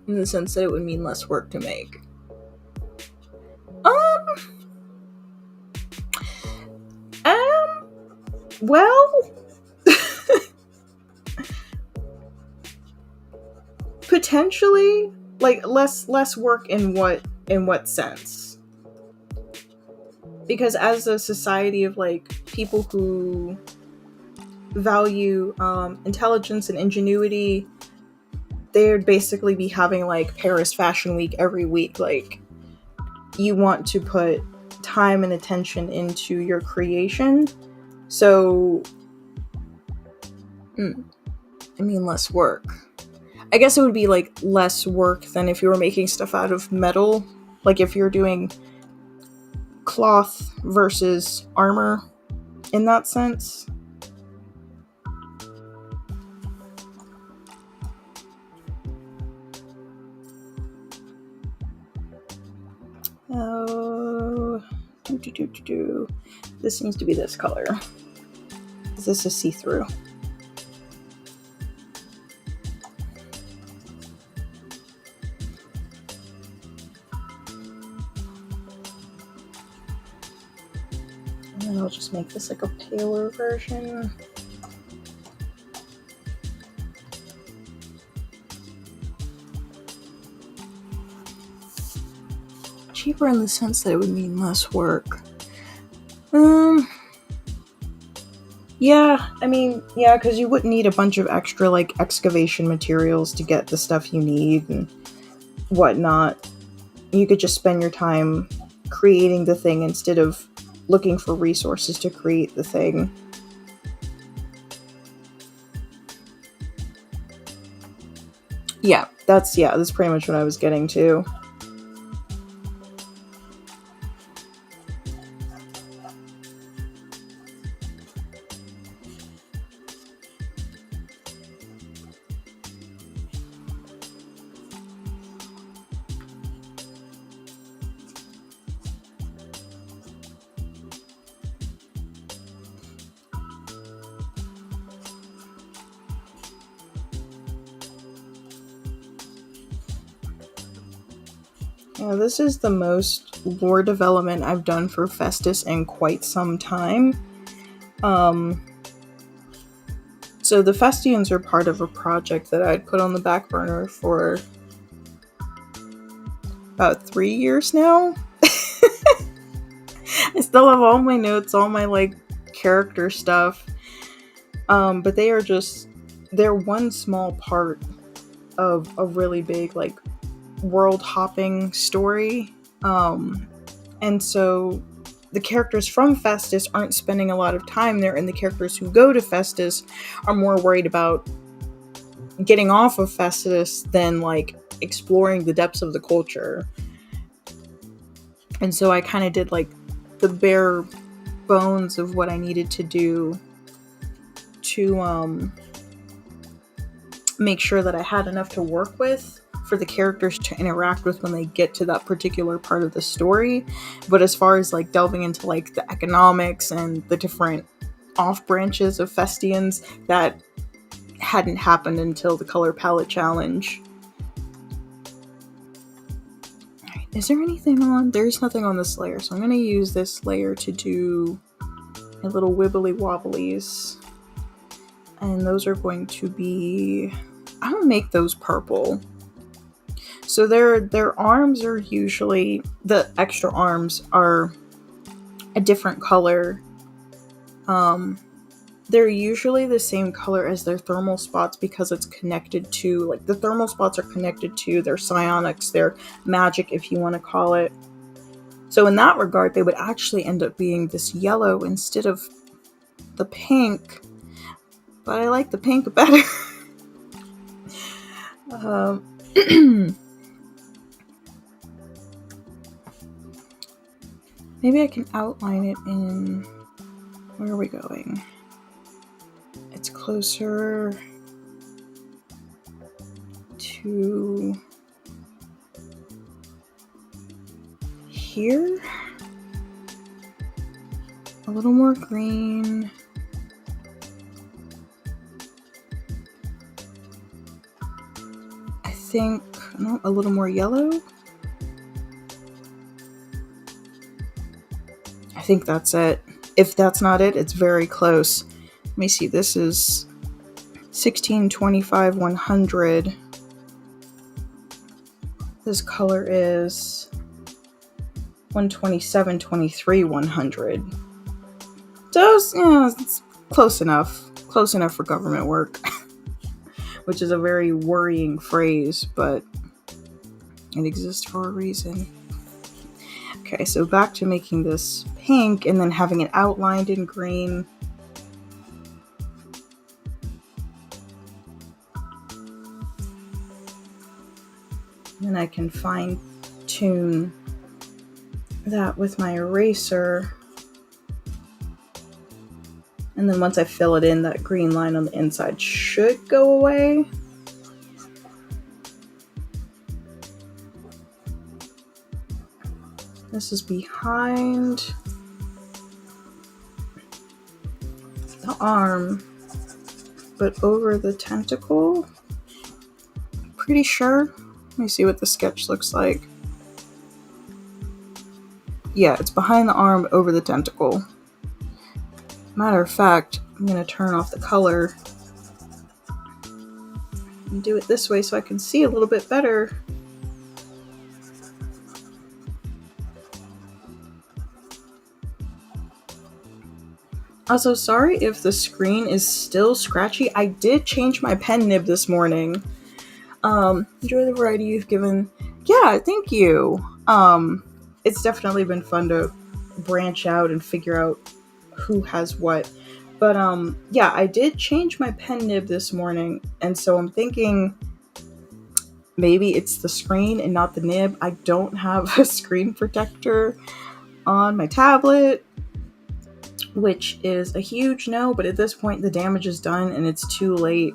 Speaker 1: in the sense that it would mean less work to make. Well, potentially, like less work in what sense? Because as a society of like people who value intelligence and ingenuity, they'd basically be having like Paris Fashion Week every week. Like, you want to put time and attention into your creation. So, I mean, less work. I guess it would be like less work than if you were making stuff out of metal. Like if you're doing cloth versus armor in that sense. Oh, this seems to be this color. This is see-through. And then I'll just make this like a paler version. Cheaper in the sense that it would mean less work. Yeah, I mean, yeah, because you wouldn't need a bunch of extra, like, excavation materials to get the stuff you need and whatnot. You could just spend your time creating the thing instead of looking for resources to create the thing. Yeah, that's pretty much what I was getting to. Yeah, this is the most lore development I've done for Festus in quite some time. So the Festians are part of a project that I'd put on the back burner for about 3 years now. I still have all my notes, all my like character stuff. But they're one small part of a really big like world hopping story. And so the characters from Festus aren't spending a lot of time there, and the characters who go to Festus are more worried about getting off of Festus than like exploring the depths of the culture. And so I kind of did like the bare bones of what I needed to do to make sure that I had enough to work with for the characters to interact with when they get to that particular part of the story. But as far as like delving into like the economics and the different off branches of Festians, that hadn't happened until the color palette challenge. Alright, is there anything on? There's nothing on this layer, so I'm going to use this layer to do a little wibbly wobblies. And those are going to be, I'm going to make those purple. So their arms are usually, the extra arms are a different color they're usually the same color as their thermal spots because it's connected to, like, the thermal spots are connected to their psionics, their magic, if you want to call it. So in that regard, they would actually end up being this yellow instead of the pink. But I like the pink better. Maybe I can outline it in... Where are we going? It's closer to here. A little more green. I think, no, a little more yellow. I think that's it. If that's not it, it's very close. Let me see, this is 16, 25, 100. This color is 127, 23, 100. So, it's close enough. Close enough for government work. Which is a very worrying phrase, but it exists for a reason. Okay, so back to making this pink and then having it outlined in green. And I can fine tune that with my eraser. And then once I fill it in, that green line on the inside should go away. This is behind the arm, but over the tentacle. Pretty sure. Let me see what the sketch looks like. Yeah, it's behind the arm, over the tentacle. Matter of fact, I'm going to turn off the color and do it this way so I can see a little bit better. Also, sorry if the screen is still scratchy. I did change my pen nib this morning. Enjoy the variety you've given. Yeah, thank you. It's definitely been fun to branch out and figure out who has what. But yeah, I did change my pen nib this morning, and so I'm thinking maybe it's the screen and not the nib. I don't have a screen protector on my tablet, which is a huge no, but at this point the damage is done and it's too late.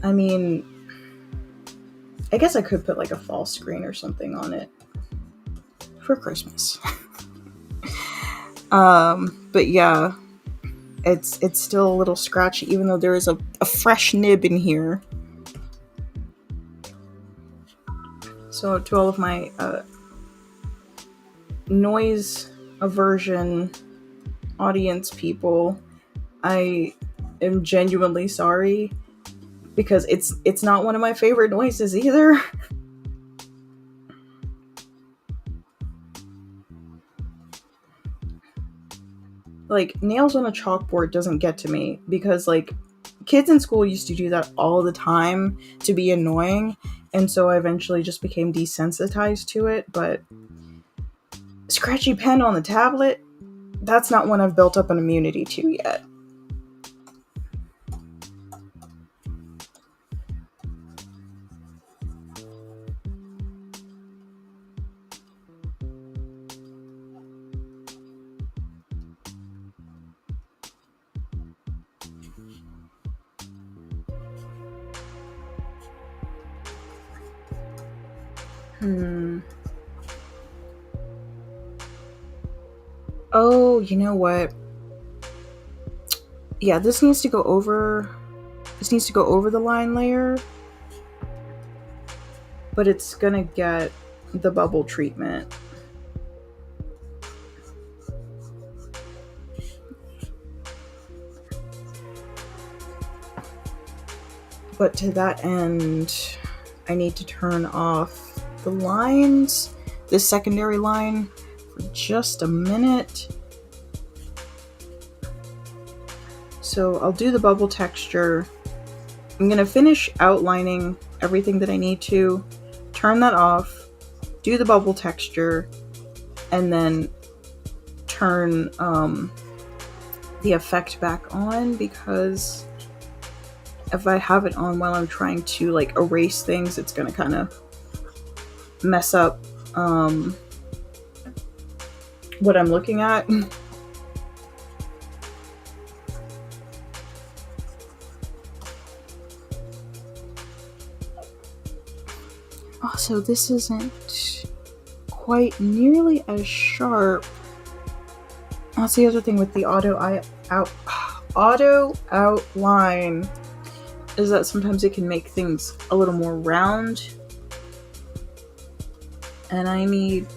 Speaker 1: I mean, I guess I could put like a false screen or something on it for Christmas. But yeah, it's still a little scratchy, even though there is a fresh nib in here. So to all of my noise aversion audience people, I am genuinely sorry, because it's not one of my favorite noises either. Like, nails on a chalkboard doesn't get to me, because like kids in school used to do that all the time to be annoying, and so I eventually just became desensitized to it. But scratchy pen on the tablet, that's not one I've built up an immunity to yet. Oh, you know what? Yeah, this needs to go over the line layer, but it's gonna get the bubble treatment. But to that end, I need to turn off the lines, the secondary line, for just a minute. So I'll do the bubble texture. I'm going to finish outlining everything that I need to, turn that off, do the bubble texture, and then turn the effect back on, because if I have it on while I'm trying to like erase things, it's going to kind of mess up what I'm looking at. Also, this isn't quite nearly as sharp. That's the other thing with the auto outline, is that sometimes it can make things a little more round. And I need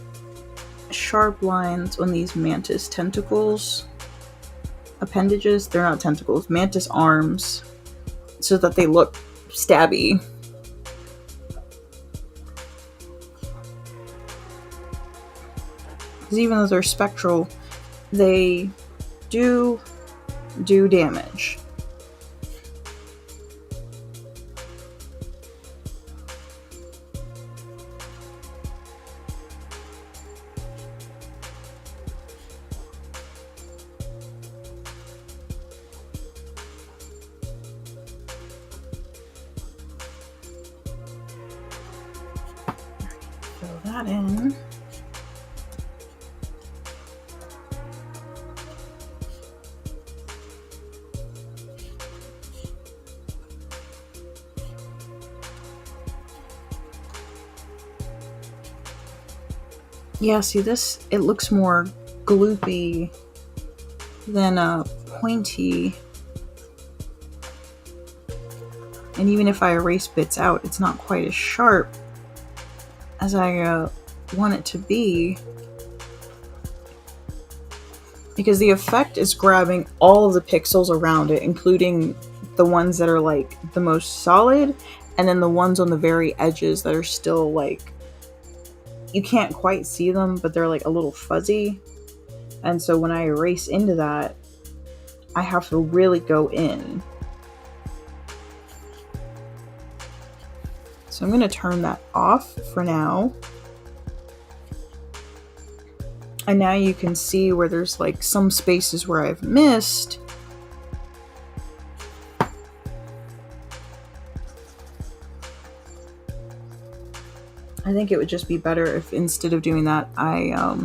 Speaker 1: sharp lines on these mantis tentacles. Appendages, they're not tentacles, mantis arms, so that they look stabby. Because even though they're spectral, they do damage. Fill that in. Yeah, see this, it looks more gloopy than pointy. And even if I erase bits out, it's not quite as sharp as I want it to be. Because the effect is grabbing all of the pixels around it, including the ones that are like the most solid, and then the ones on the very edges that are still like, you can't quite see them, but they're like a little fuzzy. And so when I erase into that, I have to really go in. So I'm going to turn that off for now. And now you can see where there's like some spaces where I've missed. I think it would just be better if instead of doing that, I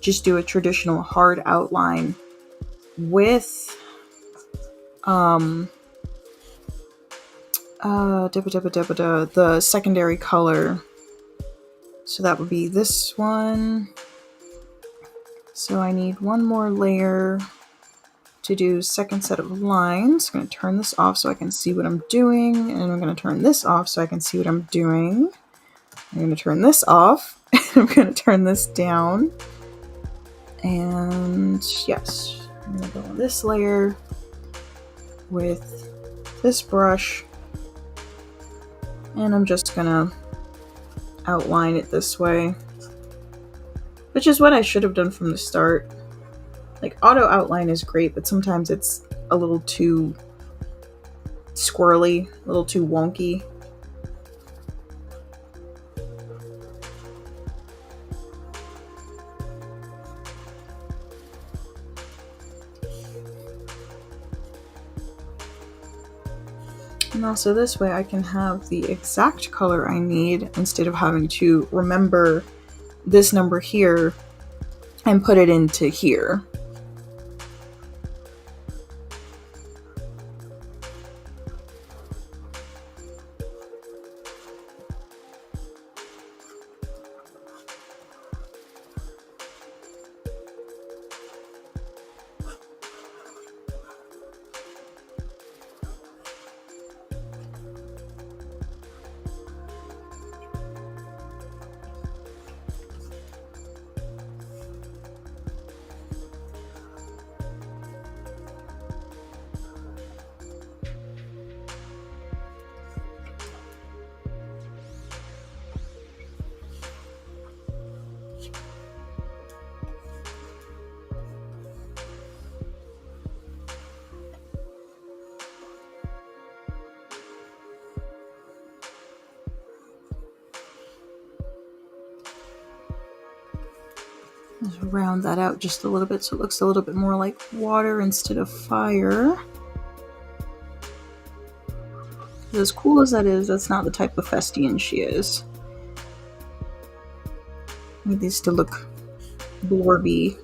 Speaker 1: just do a traditional hard outline with the secondary color. So that would be this one. So I need one more layer to do second set of lines. I'm going to turn this off so I can see what I'm doing, and I'm going to turn this off so I can see what I'm doing. I'm going to turn this off. I'm going to turn this down. And yes, I'm going to go on this layer with this brush. And I'm just going to outline it this way. Which is what I should have done from the start. Like, auto outline is great, but sometimes it's a little too squirrely, a little too wonky. And also this way I can have the exact color I need instead of having to remember this number here and put it into here. Just round that out just a little bit so it looks a little bit more like water instead of fire. As cool as that is, that's not the type of Festian she is. I need these to look blorby.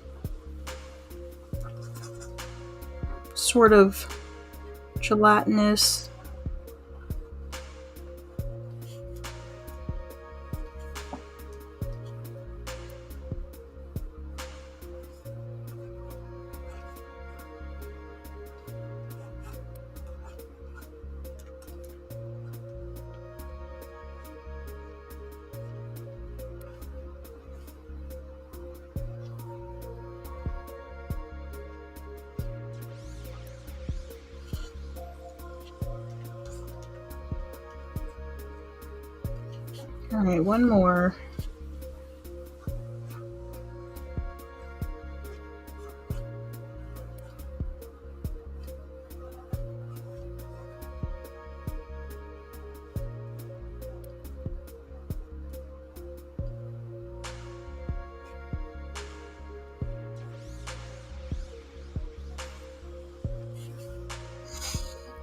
Speaker 1: Sort of gelatinous. Alright, one more.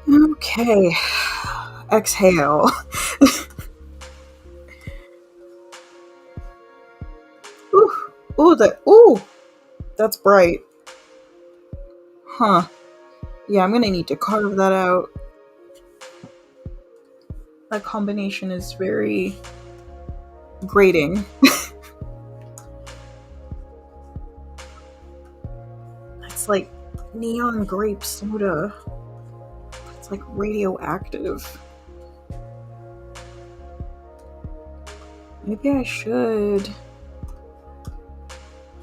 Speaker 1: Okay. Exhale. Ooh, that's bright. Huh. Yeah, I'm gonna need to carve that out. That combination is very grating. It's like neon grape soda. It's like radioactive. Maybe I should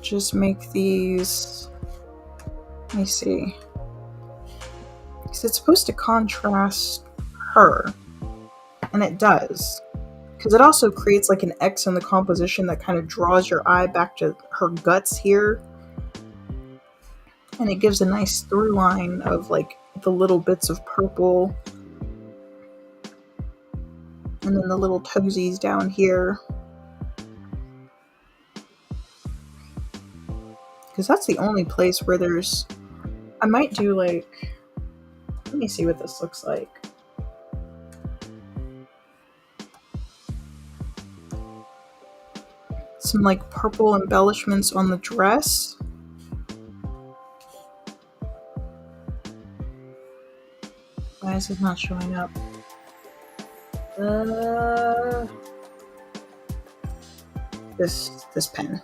Speaker 1: just make these. Let me see. Because it's supposed to contrast her. And it does. Because it also creates like an X in the composition that kind of draws your eye back to her guts here. And it gives a nice through line of like the little bits of purple. And then the little toesies down here. Because that's the only place where there's... I might do like... Let me see what this looks like. Some like purple embellishments on the dress. Why is it not showing up? This pen.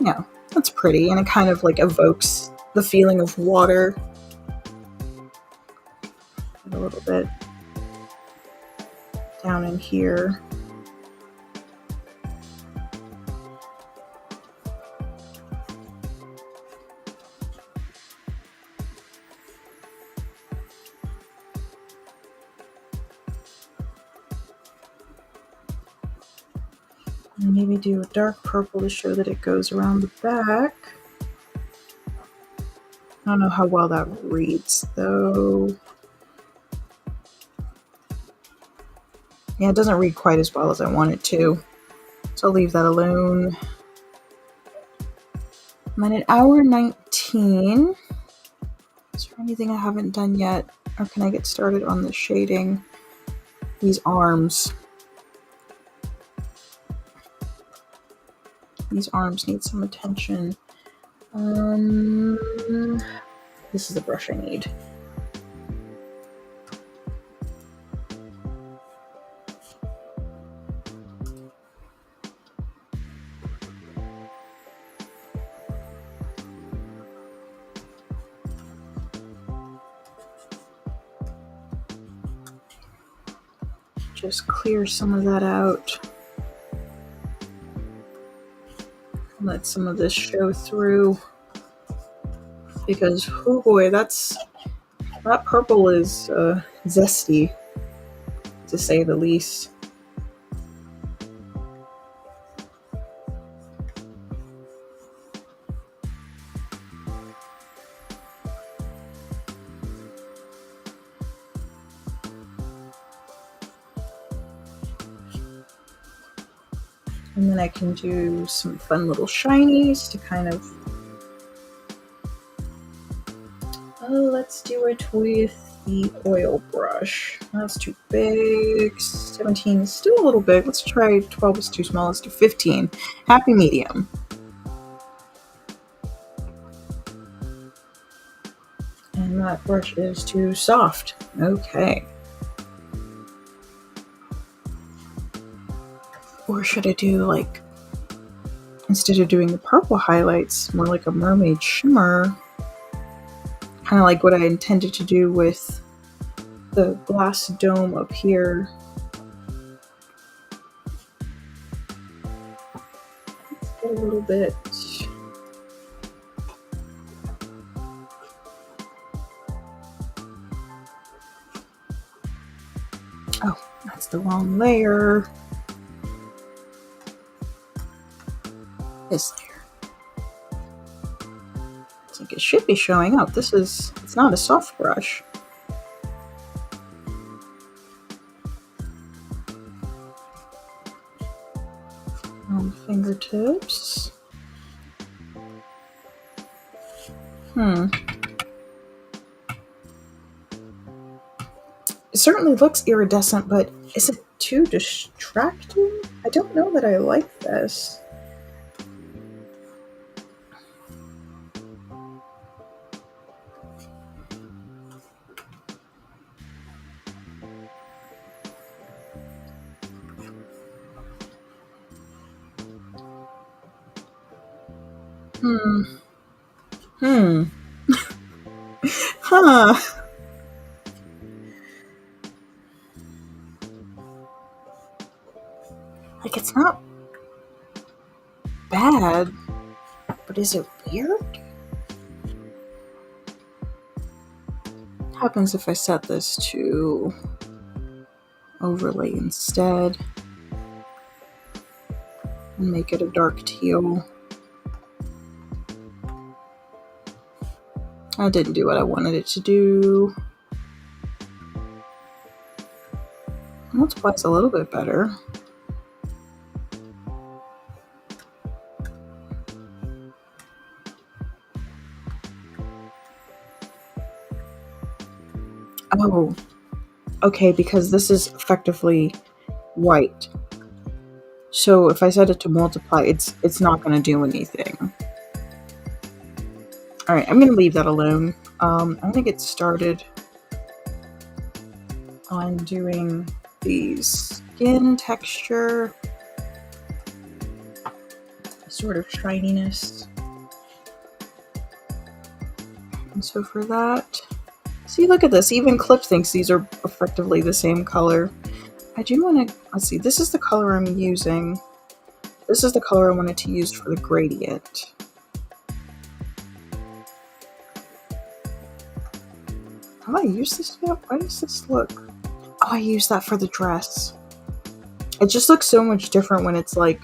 Speaker 1: Yeah, that's pretty, and it kind of like evokes the feeling of water. A little bit down in here. And maybe do a dark purple to show that it goes around the back. I don't know how well that reads though. Yeah, it doesn't read quite as well as I want it to. So I'll leave that alone. I'm at 1:19. Is there anything I haven't done yet? Or can I get started on the shading? These arms. These arms need some attention. This is the brush I need. Just clear some of that out. Let some of this show through. Because, oh boy, that purple is zesty, to say the least. And then I can do some fun little shinies to kind of... let's do it with the oil brush. That's too big. 17 is still a little big. Let's try 12 is too small. Let's do 15. Happy medium. And that brush is too soft. Okay. Or should I do like, instead of doing the purple highlights, more like a mermaid shimmer? Kind of like what I intended to do with the glass dome up here. Let's get a little bit. Oh, that's the wrong layer. This layer. I think it should be showing up. It's not a soft brush. On fingertips. It certainly looks iridescent, but is it too distracting? I don't know that I like this. Huh. Like, it's not bad, but is it weird? What happens if I set this to overlay instead and make it a dark teal? That didn't do what I wanted it to do. Multiplies a little bit better. Oh, okay, because this is effectively white. So if I set it to multiply, it's not going to do anything. Alright, I'm going to leave that alone. I'm going to get started on doing the skin texture, sort of shininess. And so for that, see, look at this. Even Clip thinks these are effectively the same color. I do want to, let's see, this is the color I'm using. This is the color I wanted to use for the gradient. Have I used this yet? Why does this look? Oh, I used that for the dress. It just looks so much different when it's like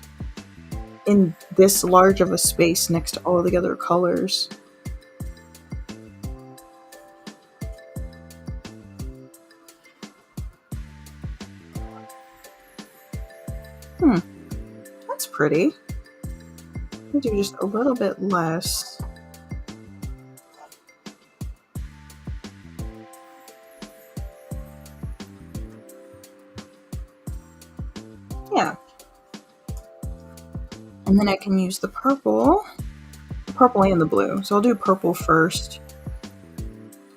Speaker 1: in this large of a space next to all the other colors. That's pretty. I'll do just a little bit less. Yeah. And then I can use the purple and the blue. So I'll do purple first.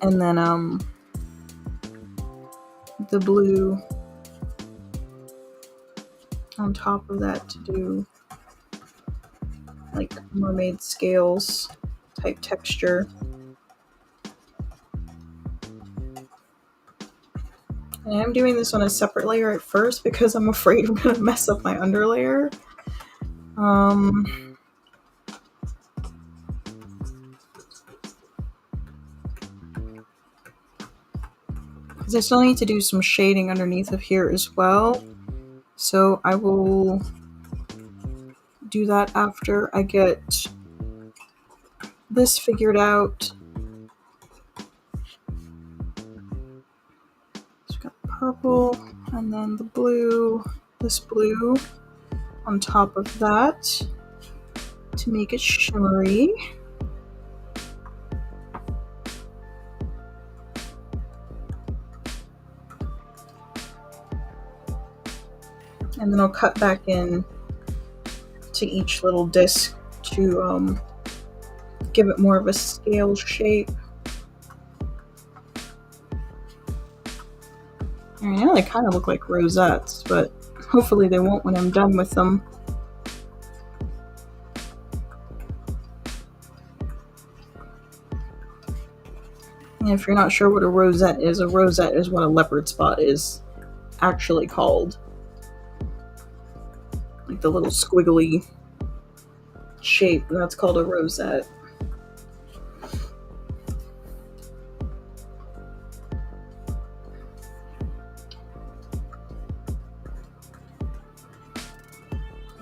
Speaker 1: And then the blue on top of that to do like mermaid scales type texture. And I'm doing this on a separate layer at first because I'm afraid I'm going to mess up my underlayer. Because I still need to do some shading underneath of here as well. So I will do that after I get this figured out. So we've got purple and then the blue, this blue. on top of that to make it shimmery. And then I'll cut back in to each little disc to give it more of a scale shape. And now they kind of look like rosettes, but hopefully they won't when I'm done with them. And if you're not sure what a rosette is what a leopard spot is actually called. Like the little squiggly shape, that's called a rosette.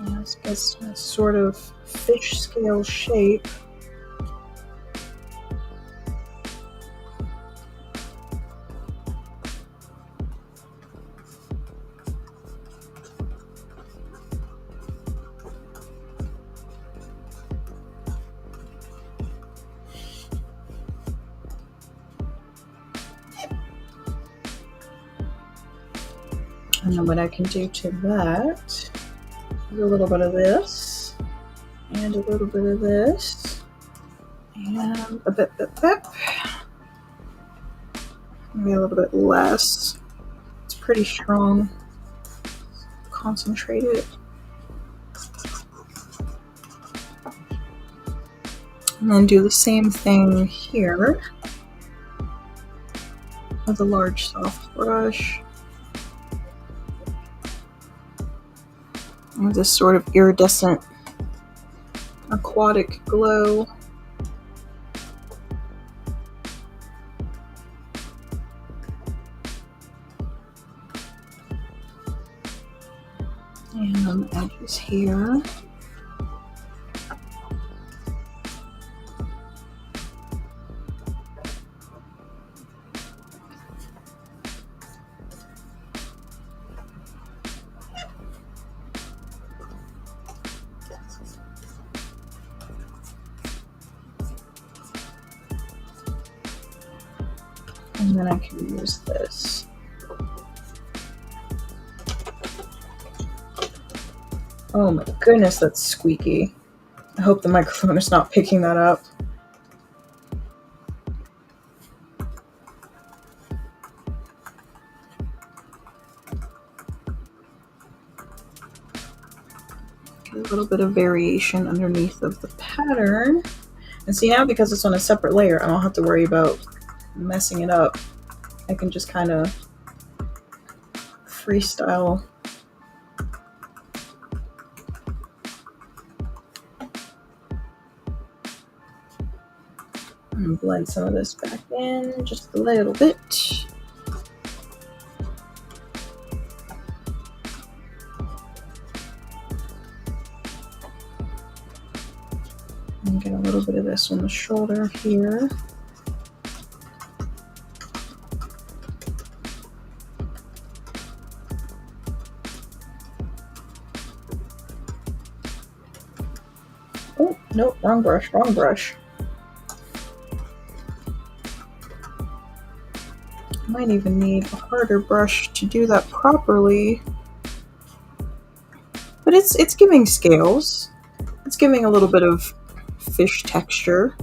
Speaker 1: And it's a sort of fish scale shape. And then what I can do to that is a little bit of this, and a little bit of this, and a bit. Maybe a little bit less. It's pretty strong. Concentrate it. And then do the same thing here with a large soft brush. With this sort of iridescent aquatic glow. And on the edges here. And then I can use this. Oh my goodness, that's squeaky. I hope the microphone is not picking that up. Get a little bit of variation underneath of the pattern. And see, now because it's on a separate layer, I don't have to worry about messing it up. I can just kind of freestyle. And blend some of this back in just a little bit. And get a little bit of this on the shoulder here. Oh, nope, wrong brush, wrong brush. Might even need a harder brush to do that properly. But it's giving scales. It's giving a little bit of fish texture.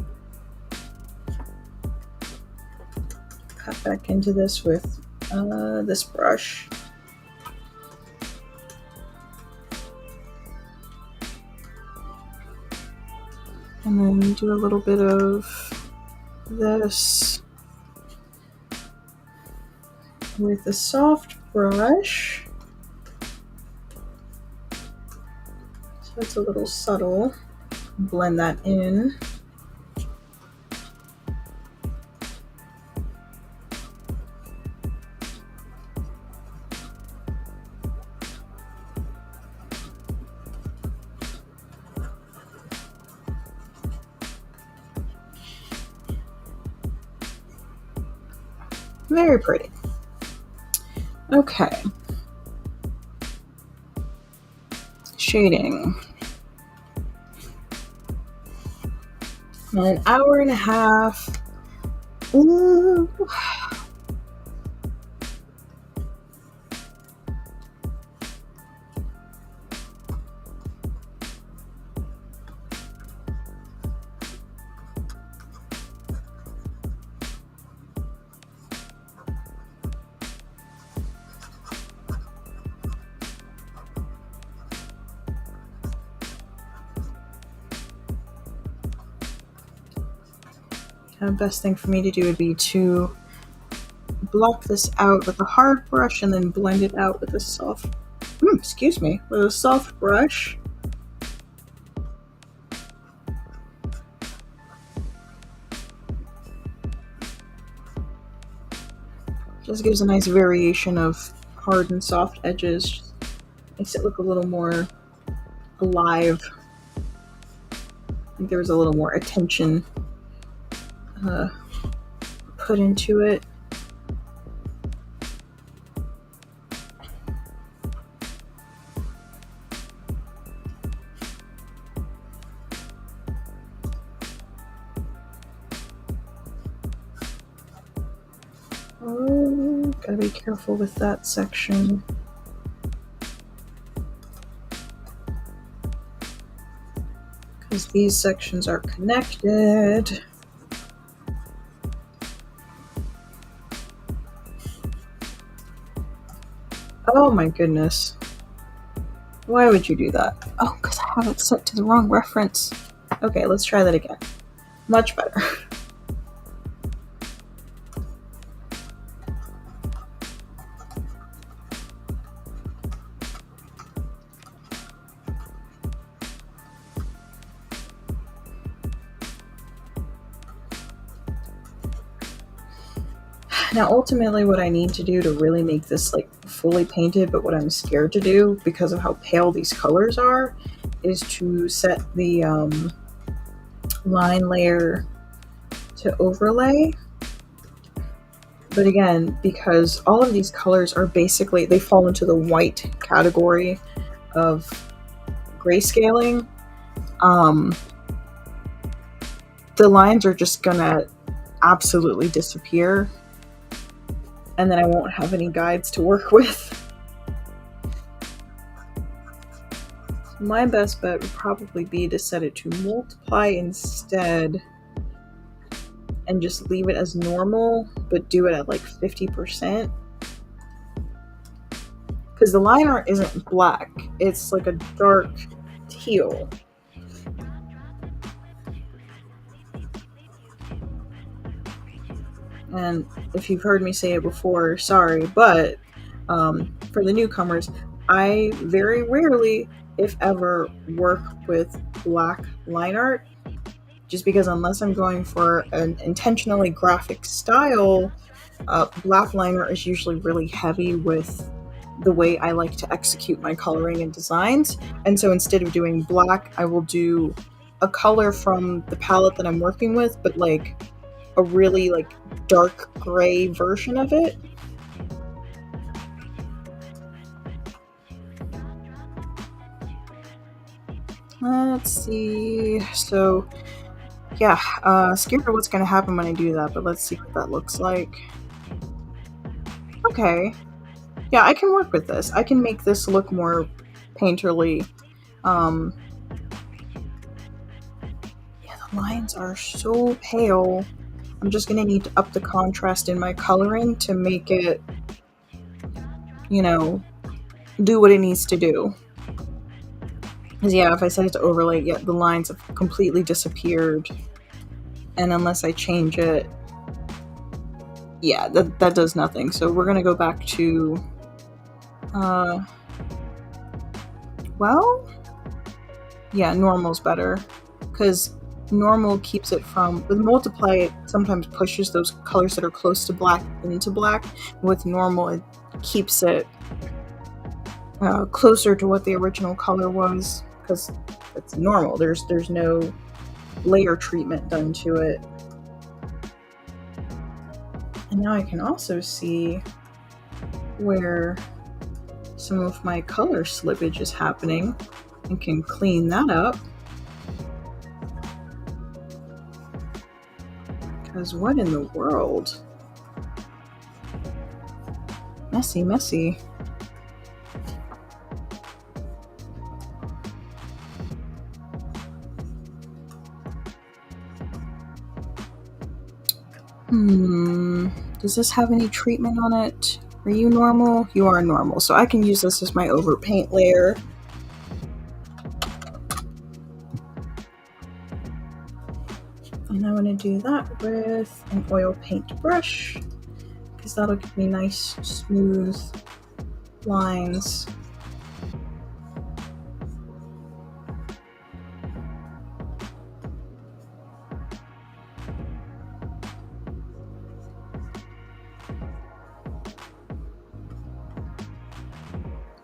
Speaker 1: Cut back into this with this brush. And then do a little bit of this with a soft brush. So it's a little subtle. Blend that in. Very pretty. shading. An hour and a half. Ooh. The best thing for me to do would be to block this out with a hard brush and then blend it out with a soft, with a soft brush. Just gives a nice variation of hard and soft edges. Just makes it look a little more alive. I think there was a little more attention put into it. Oh, gotta be careful with that section. Because these sections are connected. Oh my goodness. Why would you do that? Oh, because I have it set to the wrong reference. Okay, let's try that again. Much better. Now, ultimately, what I need to do to really make this like fully painted, but what I'm scared to do because of how pale these colors are, is to set the line layer to overlay. But again, because all of these colors are basically, they fall into the white category of grayscaling, the lines are just gonna absolutely disappear. And then I won't have any guides to work with. My best bet would probably be to set it to multiply instead and just leave it as normal, but do it at like 50%. Because the line art isn't black, it's like a dark teal. And if you've heard me say it before, sorry, but for the newcomers, I very rarely, if ever, work with black line art, just because unless I'm going for an intentionally graphic style, black line art is usually really heavy with the way I like to execute my coloring and designs. And so instead of doing black, I will do a color from the palette that I'm working with, but like a really like dark gray version of it. Let's see. So yeah, scared of what's gonna happen when I do that, but let's see what that looks like. Okay. Yeah, I can work with this. I can make this look more painterly. Yeah, the lines are so pale. I'm just gonna need to up the contrast in my coloring to make it, you know, do what it needs to do. Because yeah, if I set it to overlay, yeah, the lines have completely disappeared. And unless I change it, yeah, that does nothing. So we're gonna go back to, well, yeah, normal's better. Because normal keeps it from, with multiply, it sometimes pushes those colors that are close to black into black. With normal, it keeps it closer to what the original color was, because it's normal. There's no layer treatment done to it. And now I can also see where some of my color slippage is happening. and can clean that up. Because what in the world? Messy, messy. Does this have any treatment on it? Are you normal? You are normal. So I can use this as my overpaint layer. And I'm going to do that with an oil paint brush, because that'll give me nice, smooth lines.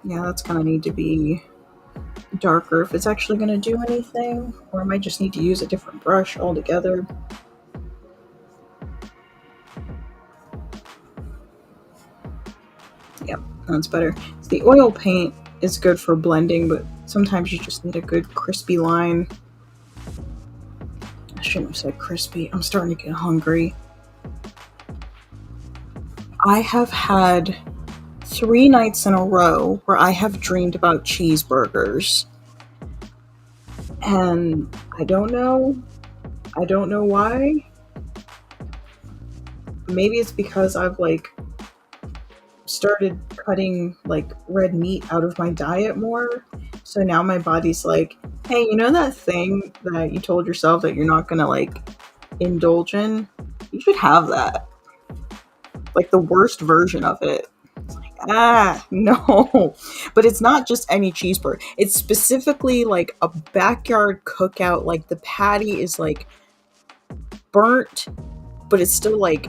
Speaker 1: Yeah, that's going to need to be darker if it's actually going to do anything, or I might just need to use a different brush altogether. Yep, that's better. The oil paint is good for blending, but sometimes you just need a good crispy line. I shouldn't have said crispy. I'm starting to get hungry. I have had 3 nights in a row where I have dreamed about cheeseburgers. And I don't know why. Maybe it's because I've started cutting red meat out of my diet more. So now my body's like, hey, you know that thing that you told yourself that you're not gonna indulge in? You should have that. The worst version of it. It's no. But it's not just any cheeseburger. It's specifically a backyard cookout. The patty is burnt, but it's still a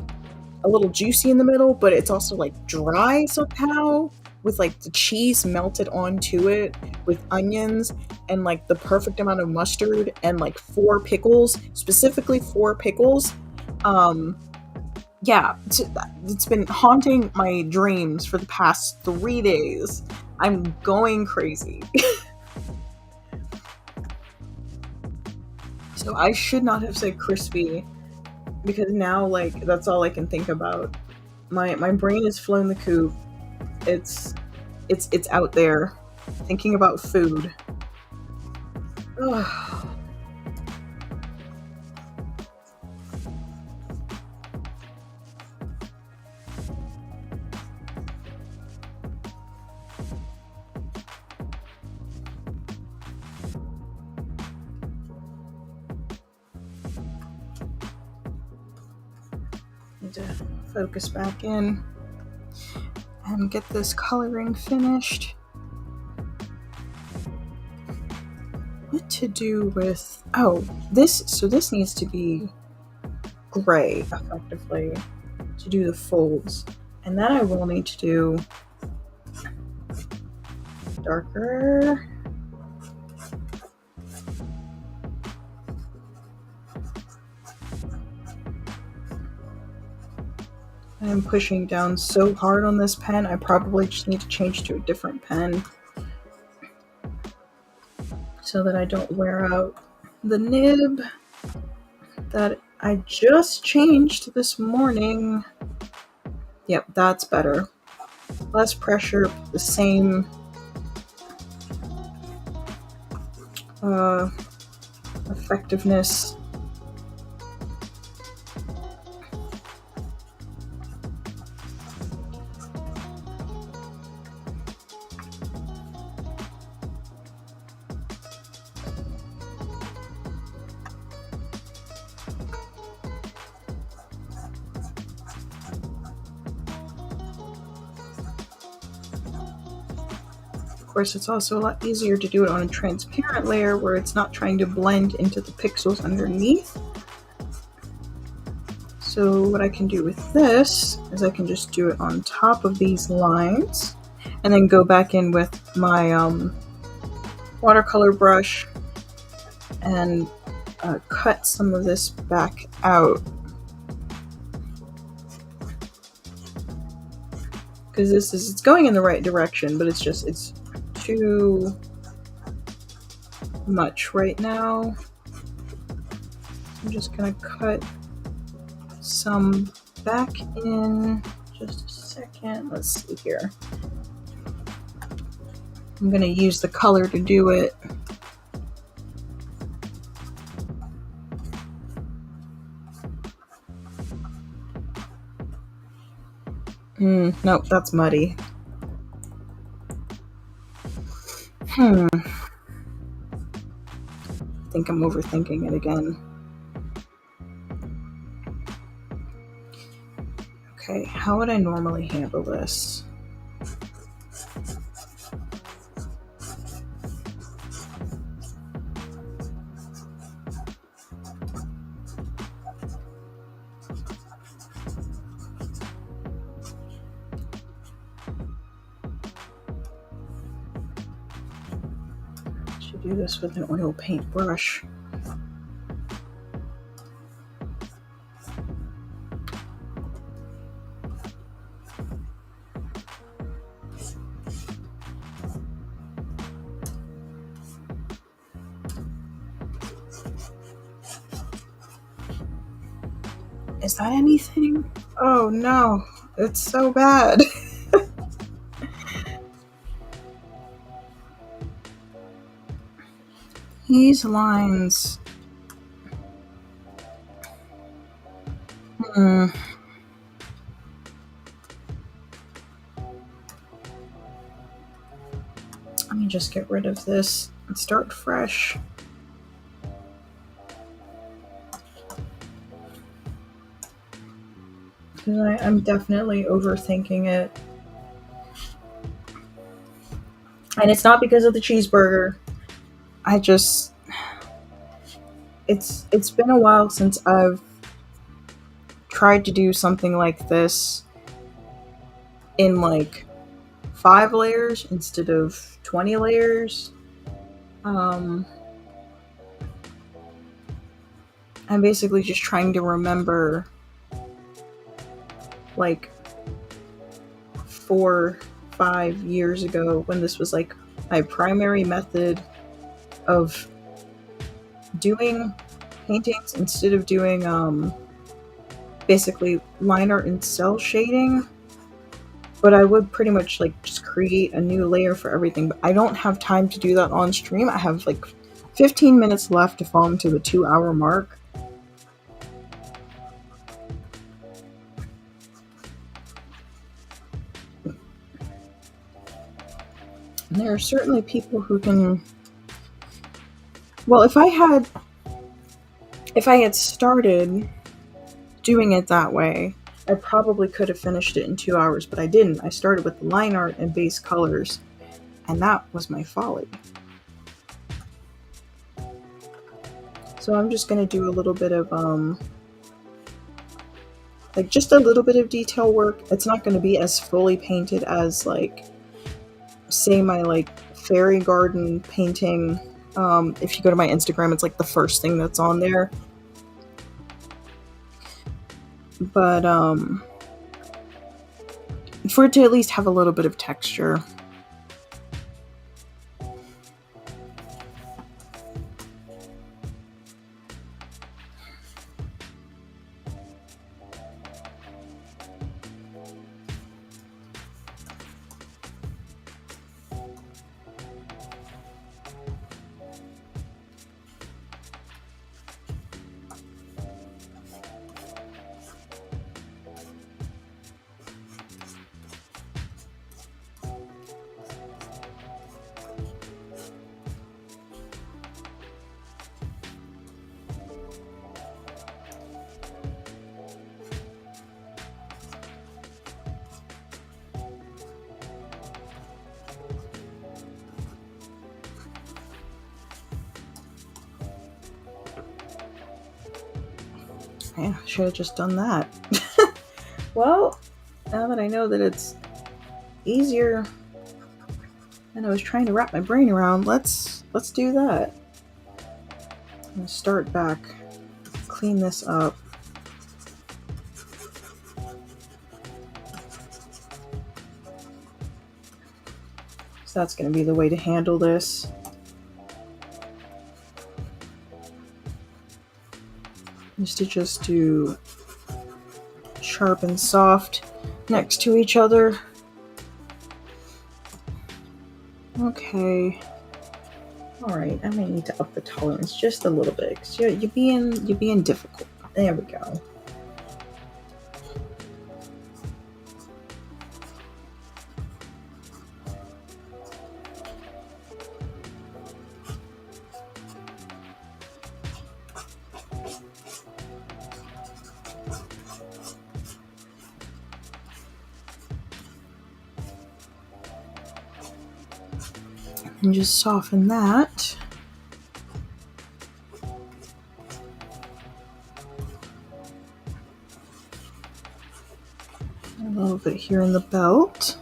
Speaker 1: little juicy in the middle, but it's also dry somehow, with the cheese melted onto it with onions and the perfect amount of mustard and 4 pickles, specifically 4 pickles. Yeah, it's been haunting my dreams for the past 3 days. I'm going crazy. So I should not have said crispy, because now that's all I can think about. My brain has flown the coop. It's out there thinking about food. Ugh. Need to focus back in and get this coloring finished. What to do with... this needs to be gray, effectively, to do the folds. And then I will need to do darker. I'm pushing down so hard on this pen, I probably just need to change to a different pen so that I don't wear out the nib that I just changed this morning. Yep, that's better. Less pressure, the same effectiveness. Of course, it's also a lot easier to do it on a transparent layer where it's not trying to blend into the pixels underneath. So what I can do with this is I can just do it on top of these lines and then go back in with my watercolor brush and cut some of this back out. Because it's going in the right direction, but it's too much right now. I'm just gonna cut some back in just a second. Let's see here. I'm gonna use the color to do it. Nope, that's muddy. I think I'm overthinking it again. Okay, how would I normally handle this? Should do this with an oil paint brush. Is that anything? Oh no, it's so bad. These lines. Let me just get rid of this and start fresh. Because I'm definitely overthinking it. And it's not because of the cheeseburger. It's been a while since I've tried to do something like this in like 5 layers instead of 20 layers. I'm basically just trying to remember like 4-5 years ago when this was like my primary method of doing paintings instead of doing basically line art and cell shading. But I would pretty much like just create a new layer for everything. But I don't have time to do that on stream. I have like 15 minutes left to fall into the 2-hour mark. And there are certainly people who can. Well, if I had started doing it that way, I probably could have finished it in 2 hours, but I didn't. I started with line art and base colors, and that was my folly. So I'm just gonna do a little bit of like just a little bit of detail work. It's not gonna be as fully painted as like say my like fairy garden painting. If you go to my Instagram, it's like the first thing that's on there. But for it to at least have a little bit of texture. Yeah, should have just done that. Well, now that I know that it's easier than I was trying to wrap my brain around, let's do that. I'm gonna start back, clean this up. So that's gonna be the way to handle this. stitches do sharp and soft next to each other. Okay. Alright, I might need to up the tolerance just a little bit, because you're being difficult. There we go. And just soften that. A little bit here in the belt.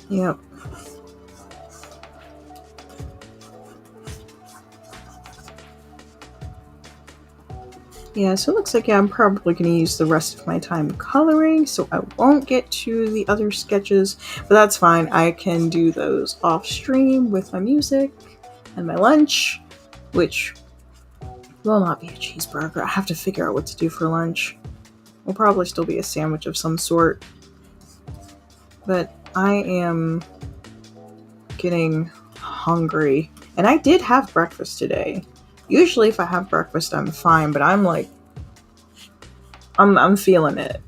Speaker 1: Yep. Yeah, so it looks like I'm probably going to use the rest of my time coloring, so I won't get to the other sketches, but that's fine. I can do those off stream with my music and my lunch, which will not be a cheeseburger. I have to figure out what to do for lunch. Will probably still be a sandwich of some sort, but I am getting hungry, and I did have breakfast today. Usually if I have breakfast I'm fine, but I'm like I'm feeling it.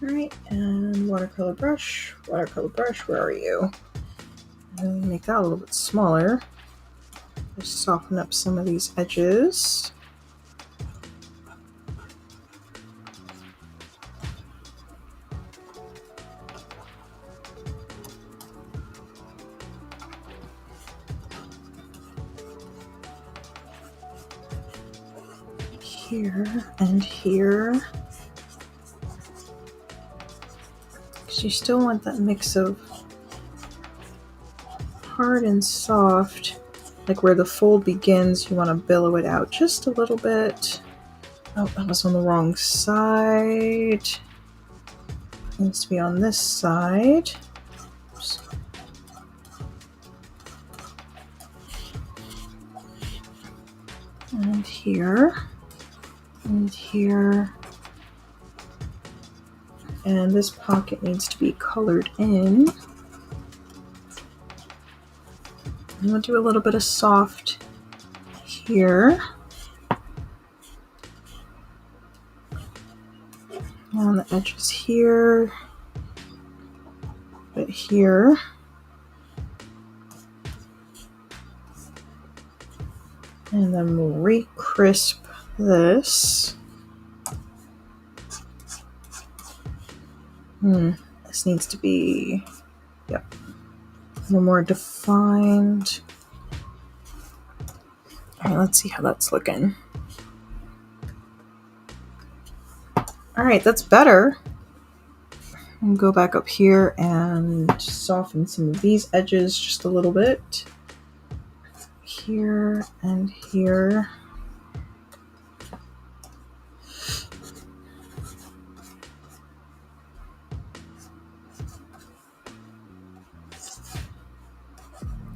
Speaker 1: Alright, and watercolor brush, where are you? And make that a little bit smaller. Just soften up some of these edges. Here and here. Because you still want that mix of hard and soft. Like where the fold begins, you want to billow it out just a little bit. Oh, that was on the wrong side. It needs to be on this side. Oops. And here. And here. And this pocket needs to be colored in. I'm going to do a little bit of soft here. On the edges here. But here. And then we'll re-crisp this. This needs to be, yep, a little more defined. All right, let's see how that's looking. All right, that's better. I'm gonna go back up here and soften some of these edges just a little bit. Here and here.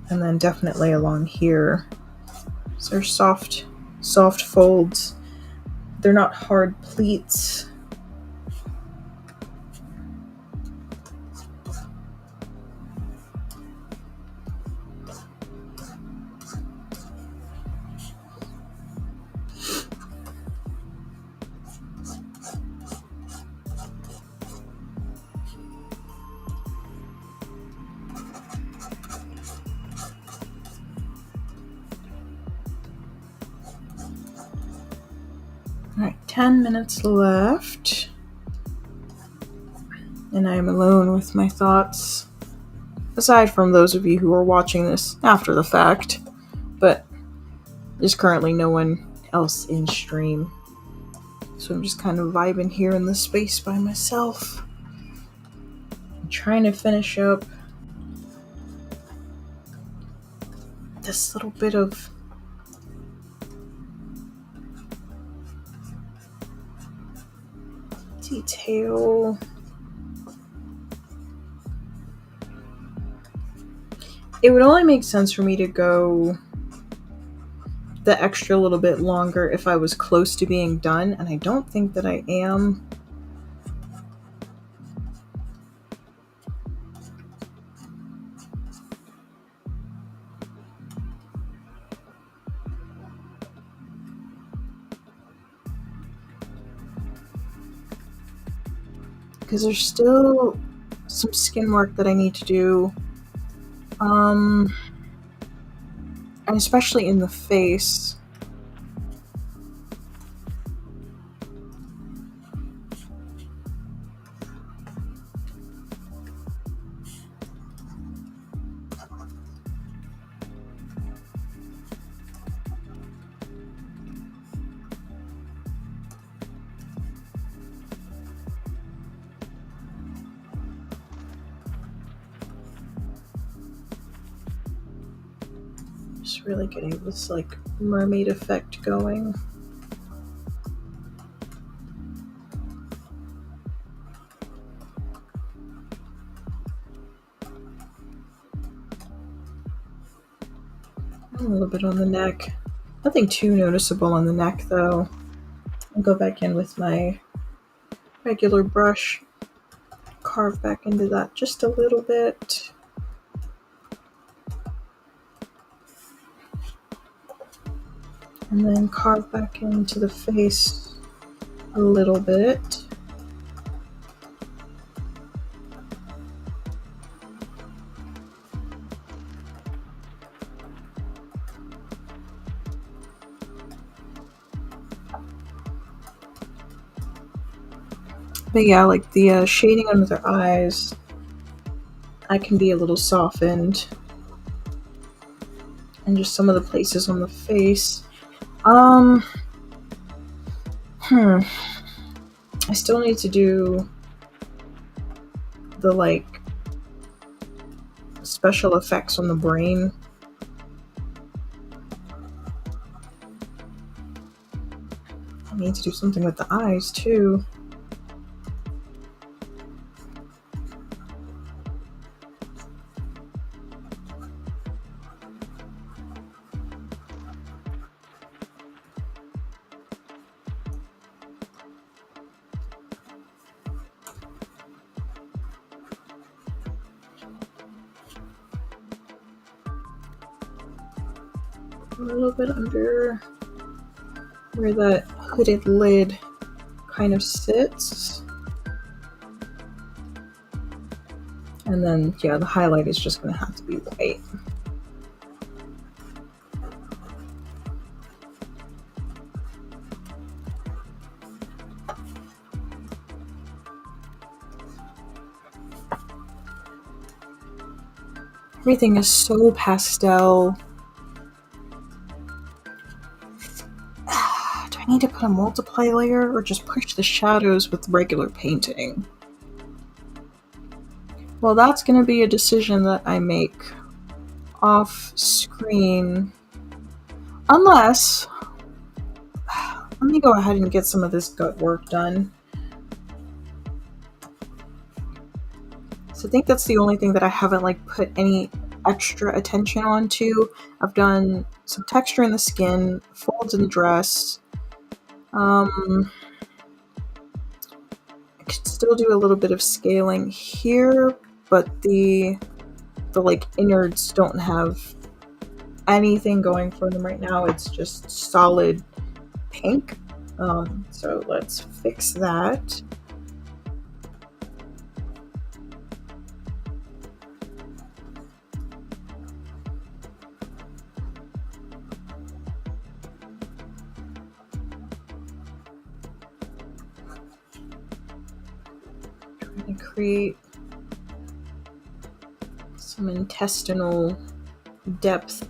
Speaker 1: And then definitely along here. So they're soft folds. They're not hard pleats. Alright, 10 minutes left. And I am alone with my thoughts. Aside from those of you who are watching this after the fact. But there's currently no one else in stream. So I'm just kind of vibing here in the space by myself. I'm trying to finish up this little bit of detail. It would only make sense for me to go the extra little bit longer if I was close to being done, and I don't think that I am. Because there's still some skin work that I need to do. And especially in the face. Just really getting this like mermaid effect going. A little bit on the neck. Nothing too noticeable on the neck though. I'll go back in with my regular brush. Carve back into that just a little bit. And then carve back into the face a little bit. But yeah, like the shading under their eyes, I can be a little softened. And just some of the places on the face. I still need to do the like special effects on the brain. I need to do something with the eyes too. A little bit under where that hooded lid kind of sits. And then, yeah, the highlight is just going to have to be white. Everything is so pastel. Do I need to put a multiply layer or just push the shadows with regular painting? Well, that's going to be a decision that I make off screen. Unless, let me go ahead and get some of this gut work done. So I think that's the only thing that I haven't like put any extra attention onto. I've done some texture in the skin, folds in the dress. I could still do a little bit of scaling here, but the like innards don't have anything going for them right now. It's just solid pink. So let's fix that. trying to create some intestinal depth.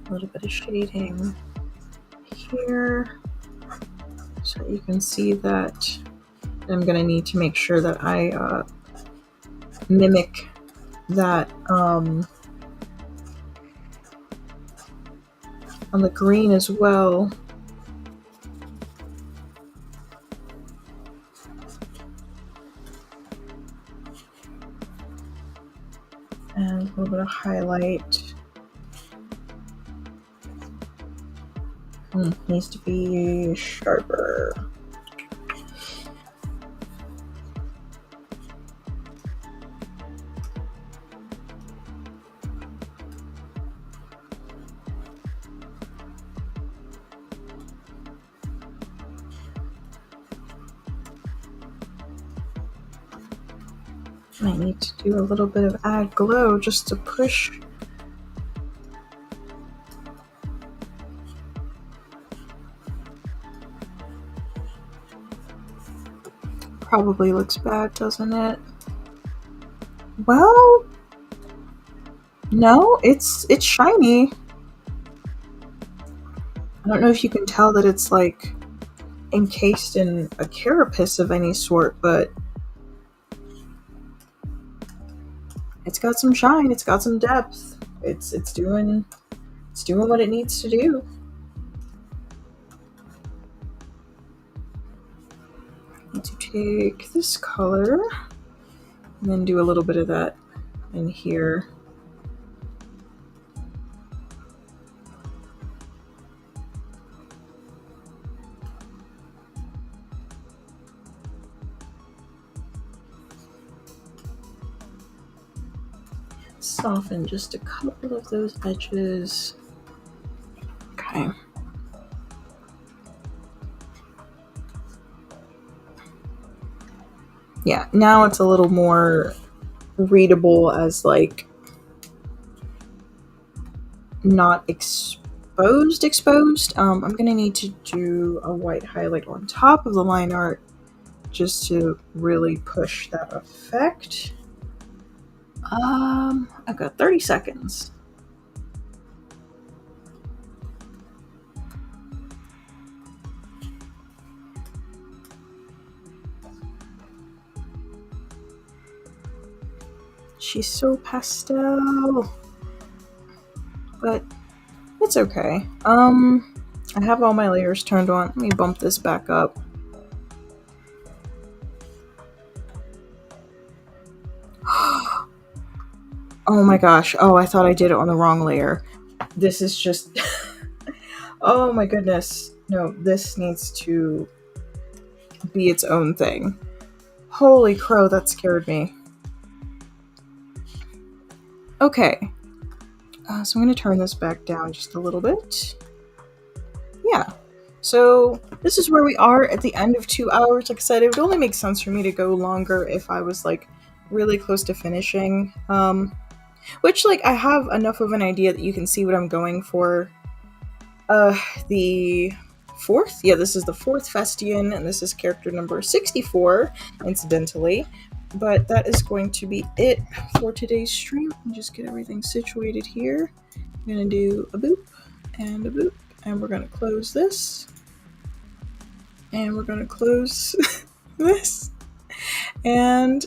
Speaker 1: A little bit of shading here so you can see that I'm going to need to make sure that I mimic that on the green as well. And a little bit of highlight. Needs to be sharper. I need to do a little bit of add glow just to push. Probably looks bad, doesn't it? Well, no, it's shiny. I don't know if you can tell that it's like encased in a carapace of any sort, but it's got some shine, it's got some depth. It's doing what it needs to do. I need to take this color and then do a little bit of that in here. Soften just a couple of those edges. Okay. Yeah, now it's a little more readable as like not exposed. I'm gonna need to do a white highlight on top of the line art just to really push that effect. I've got 30 seconds. She's so pastel, but it's okay. I have all my layers turned on. Let me bump this back up. Oh my gosh. Oh, I thought I did it on the wrong layer. This is just... Oh my goodness. No, this needs to be its own thing. Holy crow, that scared me. Okay. So I'm going to turn this back down just a little bit. Yeah. So this is where we are at the end of 2 hours. Like I said, it would only make sense for me to go longer if I was like really close to finishing. Which, like, I have enough of an idea that you can see what I'm going for. The fourth? Yeah, this is the fourth Festian, and this is character number 64, incidentally. But that is going to be it for today's stream. Let me just get everything situated here. I'm going to do a boop, and we're going to close this. And we're going to close this. And